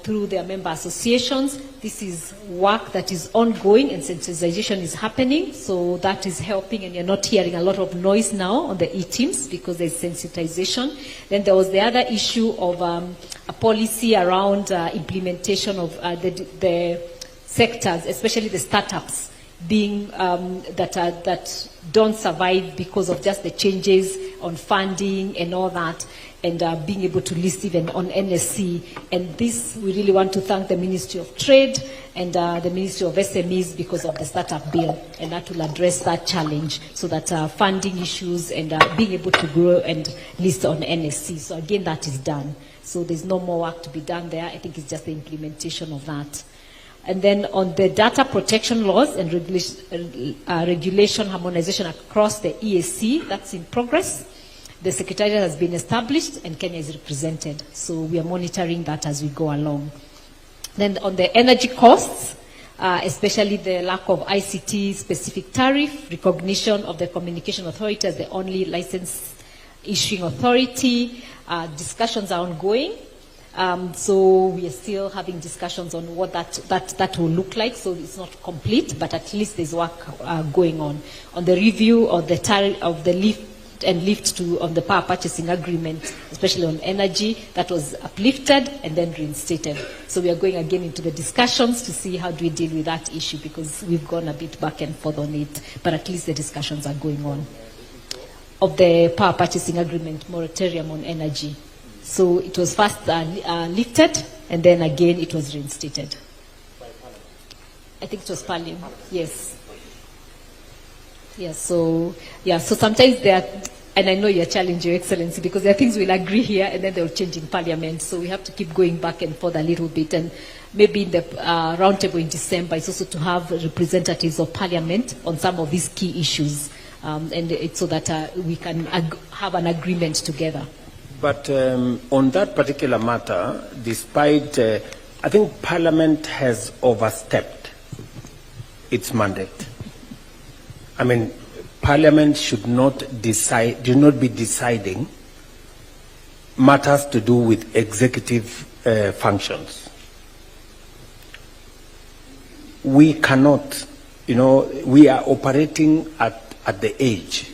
through their member associations. This is work that is ongoing and sensitization is happening, so that is helping, and you're not hearing a lot of noise now on the e-teams because there's sensitization. Then there was the other issue of a policy around implementation of the sectors, especially the startups, being that don't survive because of just the changes on funding and all that, and being able to list even on NSC. And this, we really want to thank the Ministry of Trade and the Ministry of SMEs because of the startup bill, and that will address that challenge so that funding issues and being able to grow and list on NSC. So again, that is done. So there's no more work to be done there. I think it's just the implementation of that. And then on the data protection laws and regulation harmonization across the EAC, that's in progress. The Secretariat has been established and Kenya is represented. So we are monitoring that as we go along. Then on the energy costs, especially the lack of ICT specific tariff, recognition of the Communication Authority as the only license issuing authority, discussions are ongoing. So we are still having discussions on what that will look like. So it's not complete, but at least there's work going on. On the review of the tariff of the lift on the power purchasing agreement, especially on energy, that was uplifted and then reinstated. So we are going again into the discussions to see how do we deal with that issue, because we've gone a bit back and forth on it, but at least the discussions are going on. Of the power purchasing agreement, moratorium on energy. So it was first lifted, and then again it was reinstated. I think it was Parliament, yes. Yeah, so sometimes there are, and I know you're challenging, Your Excellency, because there are things we'll agree here and then they'll change in Parliament. So we have to keep going back and forth a little bit. And maybe in the roundtable in December, it's also to have representatives of Parliament on some of these key issues, and it's so that we can have an agreement together. But on that particular matter, despite, I think Parliament has overstepped its mandate. I mean, Parliament should not be deciding matters to do with executive functions. We cannot, we are operating at the edge.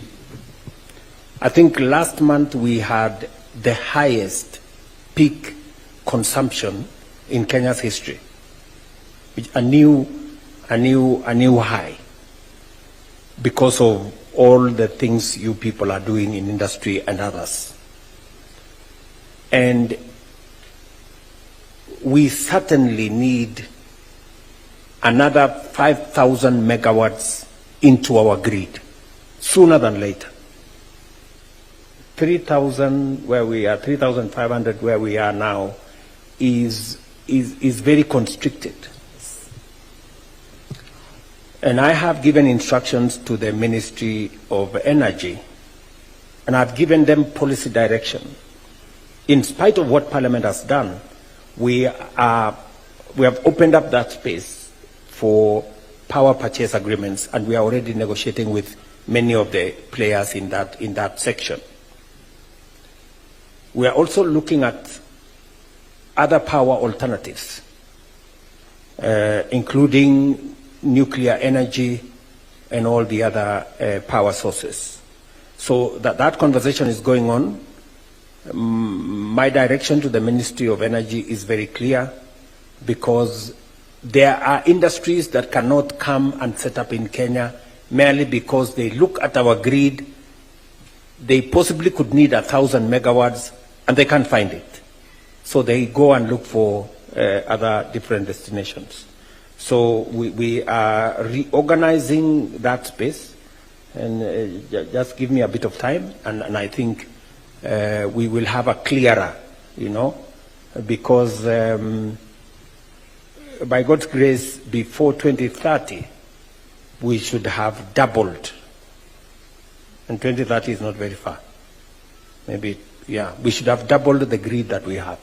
I think last month we had the highest peak consumption in Kenya's history, a new high, because of all the things you people are doing in industry and others. And we certainly need another 5,000 megawatts into our grid sooner than later. 3,000 where we are, 3,500 where we are now is very constricted. And I have given instructions to the Ministry of Energy, and I've given them policy direction. In spite of what Parliament has done, we have opened up that space for power purchase agreements, and we are already negotiating with many of the players in that section. We are also looking at other power alternatives, including nuclear energy and all the other power sources. So that conversation is going on. My direction to the Ministry of Energy is very clear, because there are industries that cannot come and set up in Kenya merely because they look at our grid. They possibly could need 1,000 megawatts and they can't find it. So they go and look for other different destinations. So we are reorganizing that space, and just give me a bit of time, and I think we will have a clearer, because by God's grace, before 2030, we should have doubled. And 2030 is not very far. Maybe, we should have doubled the grid that we have.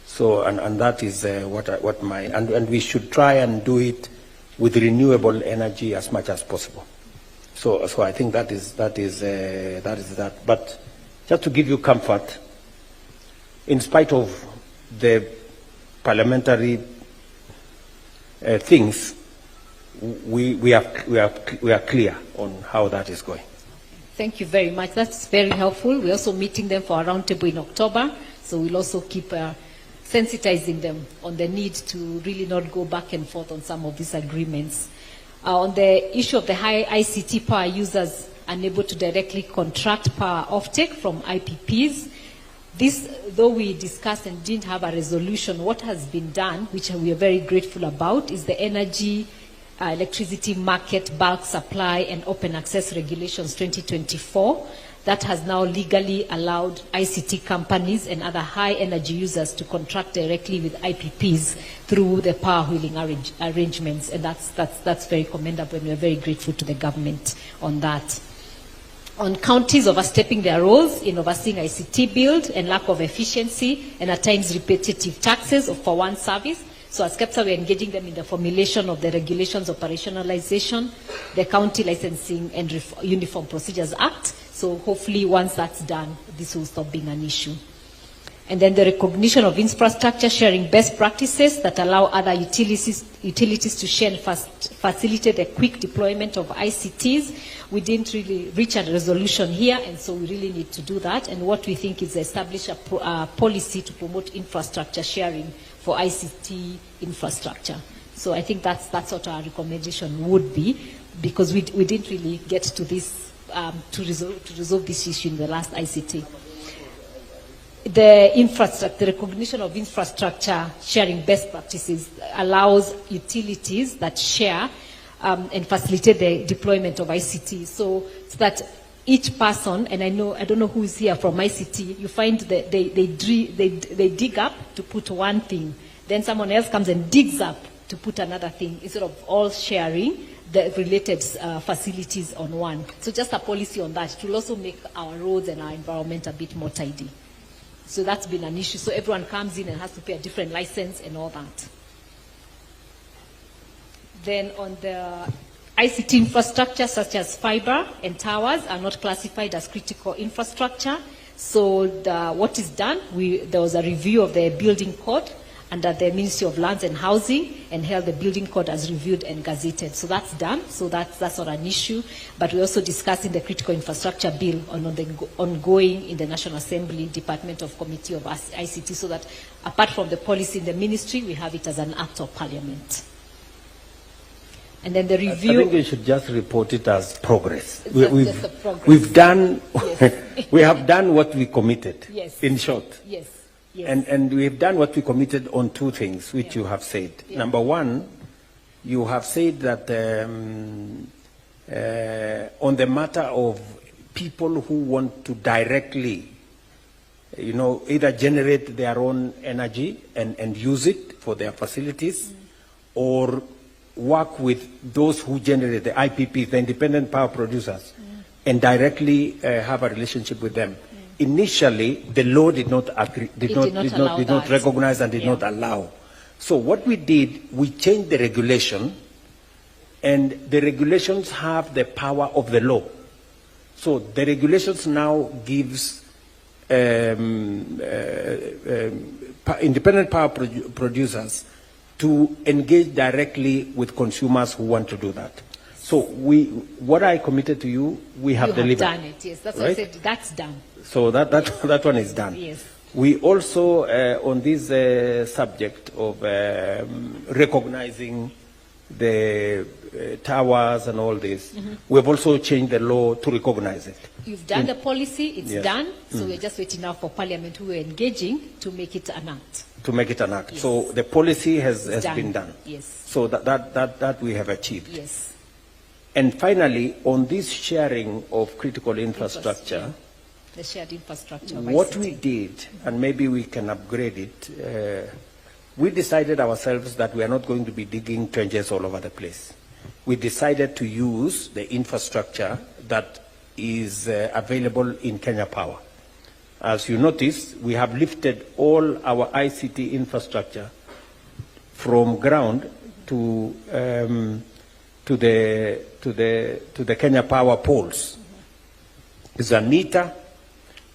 So, and that is and we should try and do it with renewable energy as much as possible. So I think that is that. But just to give you comfort, in spite of the parliamentary things, we are clear on how that is going. Thank you very much. That's very helpful. We're also meeting them for a roundtable in October, so we'll also keep sensitizing them on the need to really not go back and forth on some of these agreements. On the issue of the high ICT power users unable to directly contract power offtake from IPPs, this, though we discussed and didn't have a resolution, what has been done, which we are very grateful about, is the energy, electricity market bulk supply and open access regulations 2024 that has now legally allowed ICT companies and other high energy users to contract directly with IPPs through the power wheeling arrangements, and that's very commendable, and we're very grateful to the government on that. On counties overstepping their roles in overseeing ICT build and lack of efficiency and at times repetitive taxes for one service, so as KEPSA, we're engaging them in the formulation of the regulations operationalization, the County Licensing and Uniform Procedures Act. So hopefully once that's done, this will stop being an issue. And then the recognition of infrastructure sharing best practices that allow other utilities to share and facilitate the quick deployment of ICTs. We didn't really reach a resolution here, and so we really need to do that. And what we think is establish a policy to promote infrastructure sharing for ICT infrastructure. So I think that's what our recommendation would be, because we didn't really get to this to resolve this issue in the last ICT. The recognition of infrastructure sharing best practices allows utilities that share and facilitate the deployment of ICT. So that each person, and I don't know who is here from ICT, you find that they dig up to put one thing, then someone else comes and digs up to put another thing, instead of all sharing the related facilities on one. So just a policy on that. It will also make our roads and our environment a bit more tidy. So that's been an issue. So everyone comes in and has to pay a different license and all that. Then on the ICT infrastructure, such as fiber and towers, are not classified as critical infrastructure. So what is done, there was a review of the building code under the Ministry of Lands and Housing, and held the building code as reviewed and gazetted. So that's done, so that's not an issue. But we're also discussing the critical infrastructure bill ongoing in the National Assembly, Department of Committee of ICT, so that apart from the policy in the ministry, we have it as an act of parliament. And then the review... I think we should just report it as progress. Progress. We've done, yes. we have done what we committed, yes. in short. Yes. Yes. And we have done what we committed on two things, which you have said. Yeah. Number one, you have said that on the matter of people who want to directly, either generate their own energy and use it for their facilities, or work with those who generate the IPPs, the independent power producers, and directly have a relationship with them. Initially, the law did not recognize and did not allow. So what we did, we changed the regulation, and the regulations have the power of the law. So the regulations now gives independent power producers to engage directly with consumers who want to do that. So what I committed to you, we have delivered. You have done it, yes. That's right? what I said, that's done. So that one is done. Yes. We also, on this subject of recognizing the towers and all this, we have also changed the law to recognize it. You've done the policy, it's Yes. done, so we're just waiting now for Parliament, who we're engaging to make it an act. To make it an act. Yes. So the policy has Done. been done. Yes. So that we have achieved. Yes. And finally, on this sharing of critical infrastructure, The shared infrastructure. of what ICT. we did, and maybe we can upgrade it, we decided ourselves that we are not going to be digging trenches all over the place. We decided to use the infrastructure that is available in Kenya Power. As you notice, we have lifted all our ICT infrastructure from ground to the Kenya Power poles. It's a meter.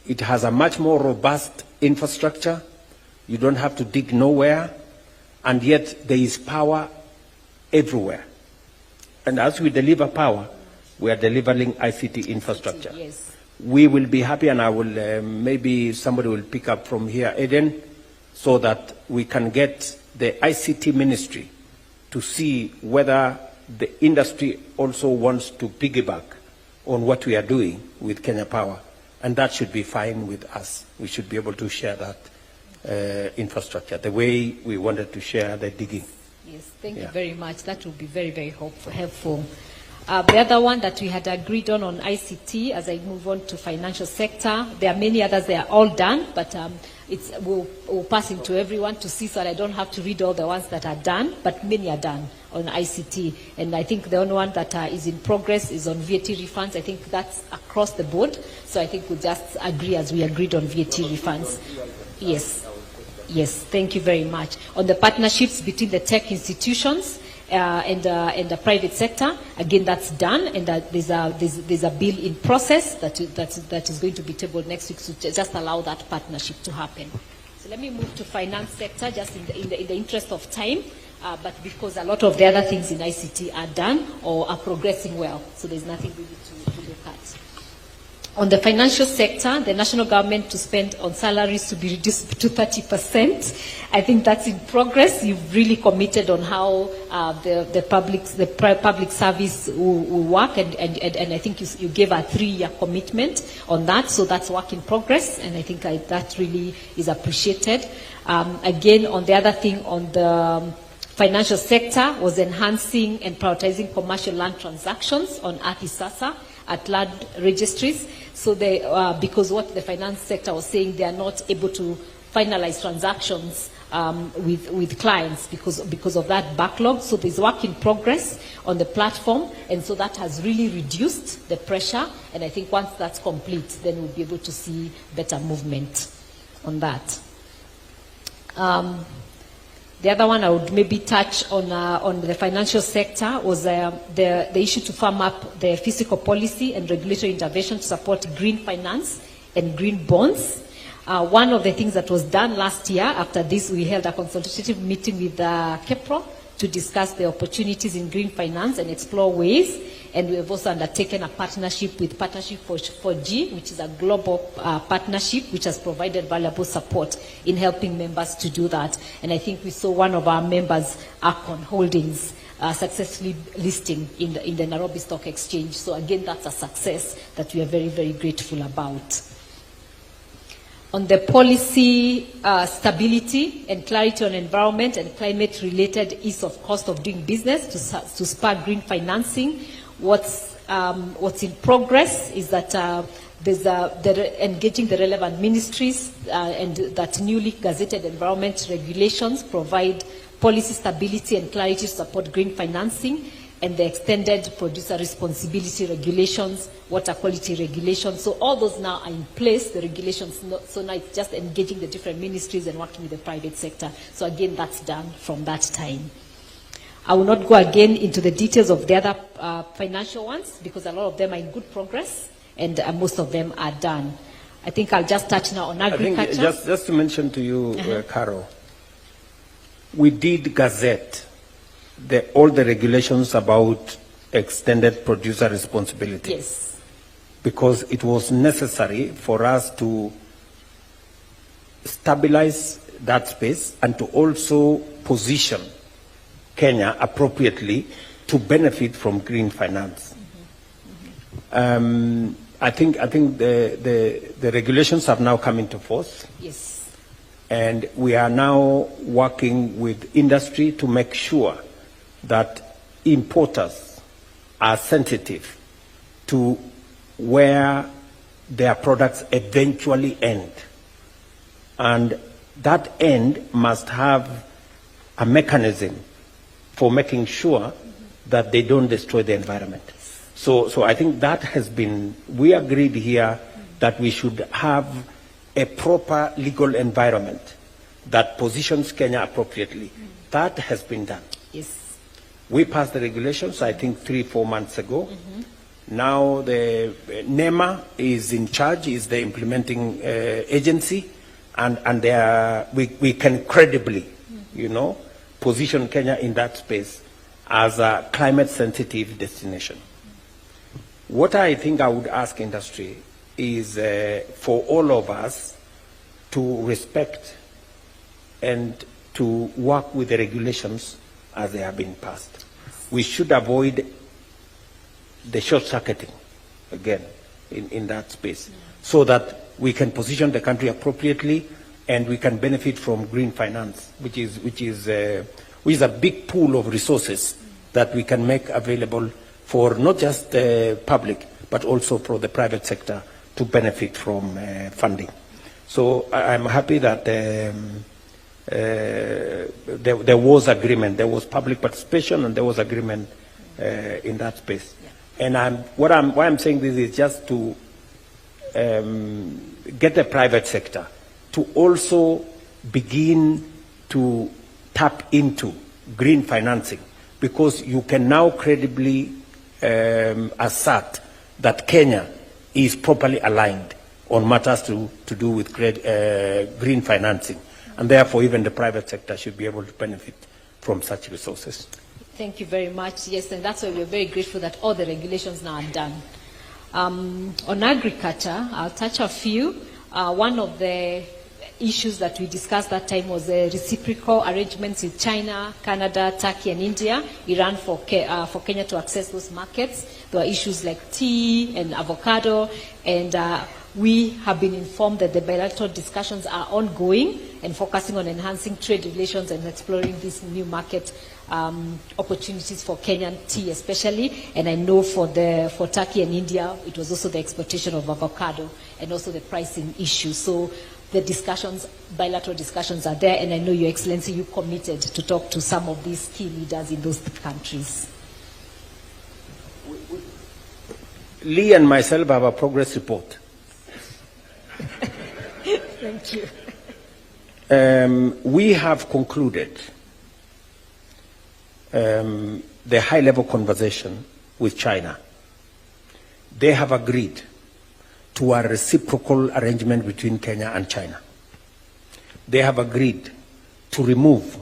It has a much more robust infrastructure. You don't have to dig nowhere, and yet there is power everywhere. And as we deliver power, we are delivering ICT infrastructure. Yes. We will be happy, and I will, maybe somebody will pick up from here, Eden, so that we can get the ICT ministry to see whether the industry also wants to piggyback on what we are doing with Kenya Power. And that should be fine with us. We should be able to share that infrastructure, the way we wanted to share the digging. Yes, thank you Yeah. very much. That will be very, very helpful. The other one that we had agreed on ICT, as I move on to financial sector, there are many others, they are all done, but we'll pass into everyone to see, so that I don't have to read all the ones that are done, but many are done on ICT. And I think the only one that is in progress is on VAT refunds. I think that's across the board. So I think we'll just agree as we agreed on VAT refunds. Yes. Yes, thank you very much. On the partnerships between the tech institutions and the private sector, again, that's done, and there's a bill in process that is going to be tabled next week to just allow that partnership to happen. So let me move to finance sector, just in the interest of time, but because a lot of the other things in ICT are done or are progressing well, so there's nothing really to look at. On the financial sector, the national government to spend on salaries to be reduced to 30%. I think that's in progress. You've really committed on how the public service will work, and I think you gave a 3-year commitment on that, so that's work in progress, and I think that really is appreciated. Again, on the other thing, on the financial sector, was enhancing and prioritizing commercial land transactions on Athi at land registries. So because what the finance sector was saying, they are not able to finalize transactions with clients because of that backlog. So there's work in progress on the platform, and so that has really reduced the pressure. And I think once that's complete, then we'll be able to see better movement on that. The other one I would maybe touch on the financial sector was the issue to firm up the fiscal policy and regulatory intervention to support green finance and green bonds. One of the things that was done last year, after this, we held a consultative meeting with KEPRO to discuss the opportunities in green finance and explore ways. And we have also undertaken a partnership with Partnership for G, which is a global partnership which has provided valuable support in helping members to do that. And I think we saw one of our members, Akon Holdings, successfully listing in the Nairobi Stock Exchange. So again, that's a success that we are very, very grateful about. On the policy stability and clarity on environment and climate-related ease of cost of doing business to spur green financing, what's in progress is that they're engaging the relevant ministries and that newly gazetted environment regulations provide policy stability and clarity to support green financing, and the extended producer responsibility regulations, water quality regulations. So all those now are in place, the regulations. So now it's just engaging the different ministries and working with the private sector. So again, that's done from that time. I will not go again into the details of the other financial ones because a lot of them are in good progress and most of them are done. I think I'll just touch now on agriculture. I think just to mention to you, Carol, we did gazette all the regulations about extended producer responsibility. Yes. Because it was necessary for us to stabilize that space and to also position Kenya appropriately to benefit from green finance. I think the regulations have now come into force. Yes. And we are now working with industry to make sure that importers are sensitive to where their products eventually end. And that end must have a mechanism for making sure that they don't destroy the environment. So I think that has been, we agreed here that we should have a proper legal environment that positions Kenya appropriately. That has been done. Yes. We passed the regulations, I think 3-4 months ago. Now the NEMA is in charge, is the implementing agency, and we can credibly, position Kenya in that space as a climate-sensitive destination. What I think I would ask industry is for all of us to respect and to work with the regulations as they have been passed. We should avoid the short-circuiting, again, in that space, so that we can position the country appropriately and we can benefit from green finance, which is a big pool of resources that we can make available for not just the public, but also for the private sector to benefit from funding. So I'm happy that there was agreement. There was public participation and there was agreement in that space. And why I'm saying this is just to get the private sector to also begin to tap into green financing, because you can now credibly assert that Kenya is properly aligned on matters to do with green financing, and therefore even the private sector should be able to benefit from such resources. Thank you very much. Yes, and that's why we're very grateful that all the regulations now are done. On agriculture, I'll touch a few. One of the issues that we discussed that time was the reciprocal arrangements with China, Canada, Turkey, and India. We ran for Kenya to access those markets. There were issues like tea and avocado, and we have been informed that the bilateral discussions are ongoing and focusing on enhancing trade relations and exploring these new market opportunities for Kenyan tea especially. And I know for Turkey and India, it was also the exportation of avocado and also the pricing issue. So the discussions, bilateral discussions are there, and I know, Your Excellency, you committed to talk to some of these key leaders in those countries. Lee and myself have a progress report. Thank you. We have concluded the high-level conversation with China. They have agreed to a reciprocal arrangement between Kenya and China. They have agreed to remove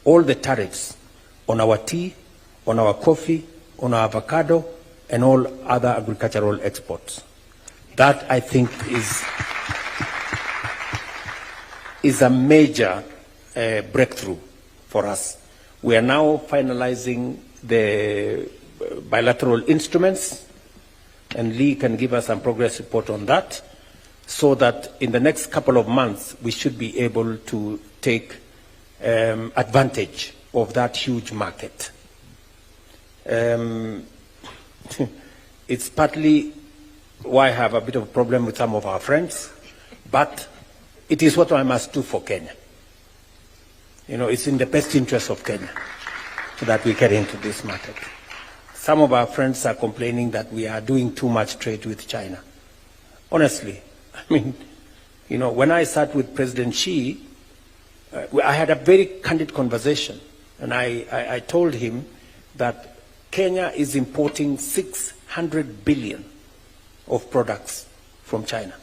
all the tariffs on our tea, on our coffee, on our avocado, and all other agricultural exports. That, I think, is a major breakthrough for us. We are now finalizing the bilateral instruments, and Lee can give us some progress report on that, so that in the next couple of months we should be able to take advantage of that huge market. It's partly why I have a bit of a problem with some of our friends, but it is what I must do for Kenya. It's in the best interest of Kenya that we get into this market. Some of our friends are complaining that we are doing too much trade with China. Honestly, when I sat with President Xi, I had a very candid conversation, and I told him that Kenya is importing 600 billion of products from China.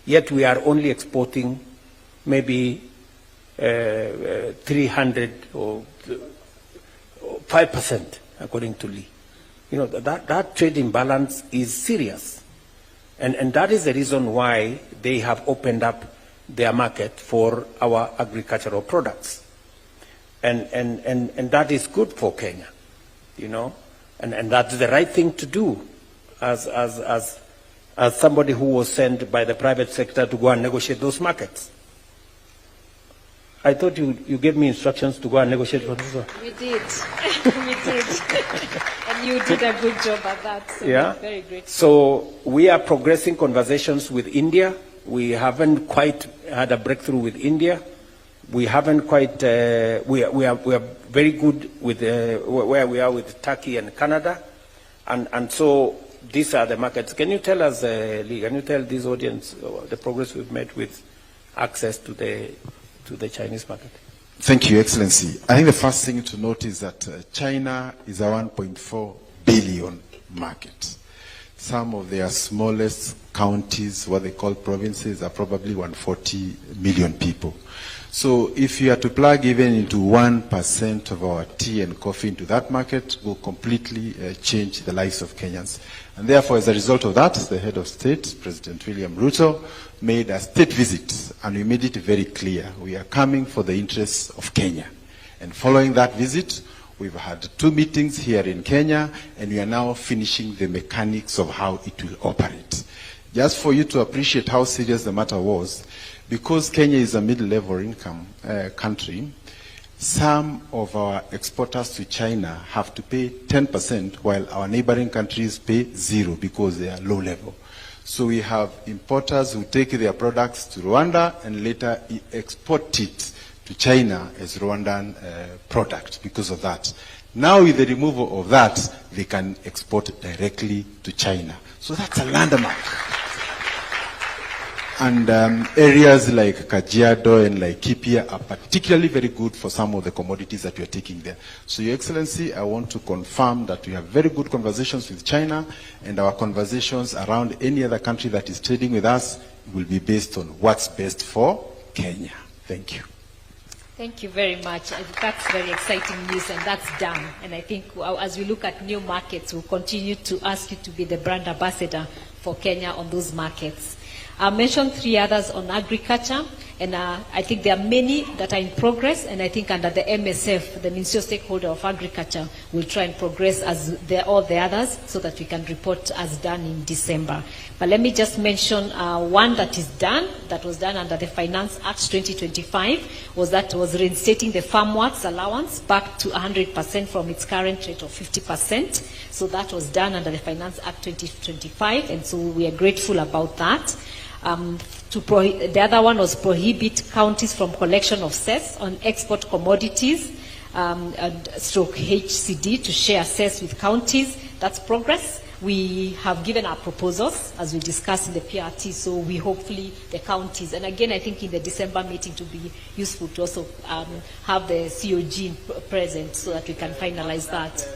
Yet we are only exporting maybe 300 or 5%, according to Lee. You know, that trade imbalance is serious. And that is the reason why they have opened up their market for our agricultural products. And that is good for Kenya, you know, and that's the right thing to do as somebody who was sent by the private sector to go and negotiate those markets. I thought you gave me instructions to go and negotiate for this one. We did. We did. And you did a good job at that. So Yeah. very grateful. So we are progressing conversations with India. We haven't quite had a breakthrough with India. We haven't quite, we are very good with where we are with Turkey and Canada. And so these are the markets. Can you tell us, Lee, can you tell this audience the progress we've made with access to the Chinese market? Thank you, Excellency. I think the first thing to note is that China is a 1.4 billion market. Some of their smallest counties, what they call provinces, are probably 140 million people. So if you are to plug even into 1% of our tea and coffee into that market, will completely change the lives of Kenyans. And therefore, as a result of that, the head of state, President William Ruto, made a state visit, and we made it very clear. We are coming for the interests of Kenya. And following that visit, we've had 2 meetings here in Kenya, and we are now finishing the mechanics of how it will operate. Just for you to appreciate how serious the matter was, because Kenya is a middle-level income country, some of our exporters to China have to pay 10%, while our neighboring countries pay 0 because they are low-level. So we have importers who take their products to Rwanda and later export it to China as Rwandan product because of that. Now with the removal of that, they can export directly to China. So that's a landmark. And areas like Kajiado and Laikipia are particularly very good for some of the commodities that we are taking there. So, Your Excellency, I want to confirm that we have very good conversations with China, and our conversations around any other country that is trading with us will be based on what's best for Kenya. Thank you. Thank you very much. That's very exciting news, and that's done. And I think as we look at new markets, we'll continue to ask you to be the brand ambassador for Kenya on those markets. I mentioned 3 others on agriculture, and I think there are many that are in progress, and I think under the MSF, the Ministerial Stakeholder of Agriculture, will try and progress as all the others so that we can report as done in December. But let me just mention one that is done, that was done under the Finance Act 2025, was reinstating the farm works allowance back to 100% from its current rate of 50%. So that was done under the Finance Act 2025, and so we are grateful about that. The other one was prohibit counties from collection of cess on export commodities, and stroke HCD to share cess with counties. That's progress. We have given our proposals as we discussed in the PRT, so we hopefully the counties, and again I think in the December meeting to be useful to also have the COG present so that we can finalize that.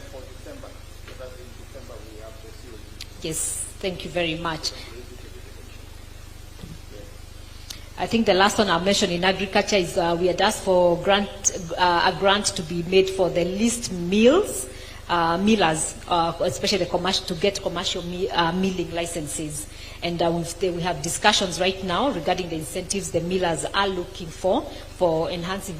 Yes, thank you very much. I think the last one I mentioned in agriculture is we had asked for a grant to be made for the least millers, especially to get commercial milling licenses. And we have discussions right now regarding the incentives the millers are looking for enhancing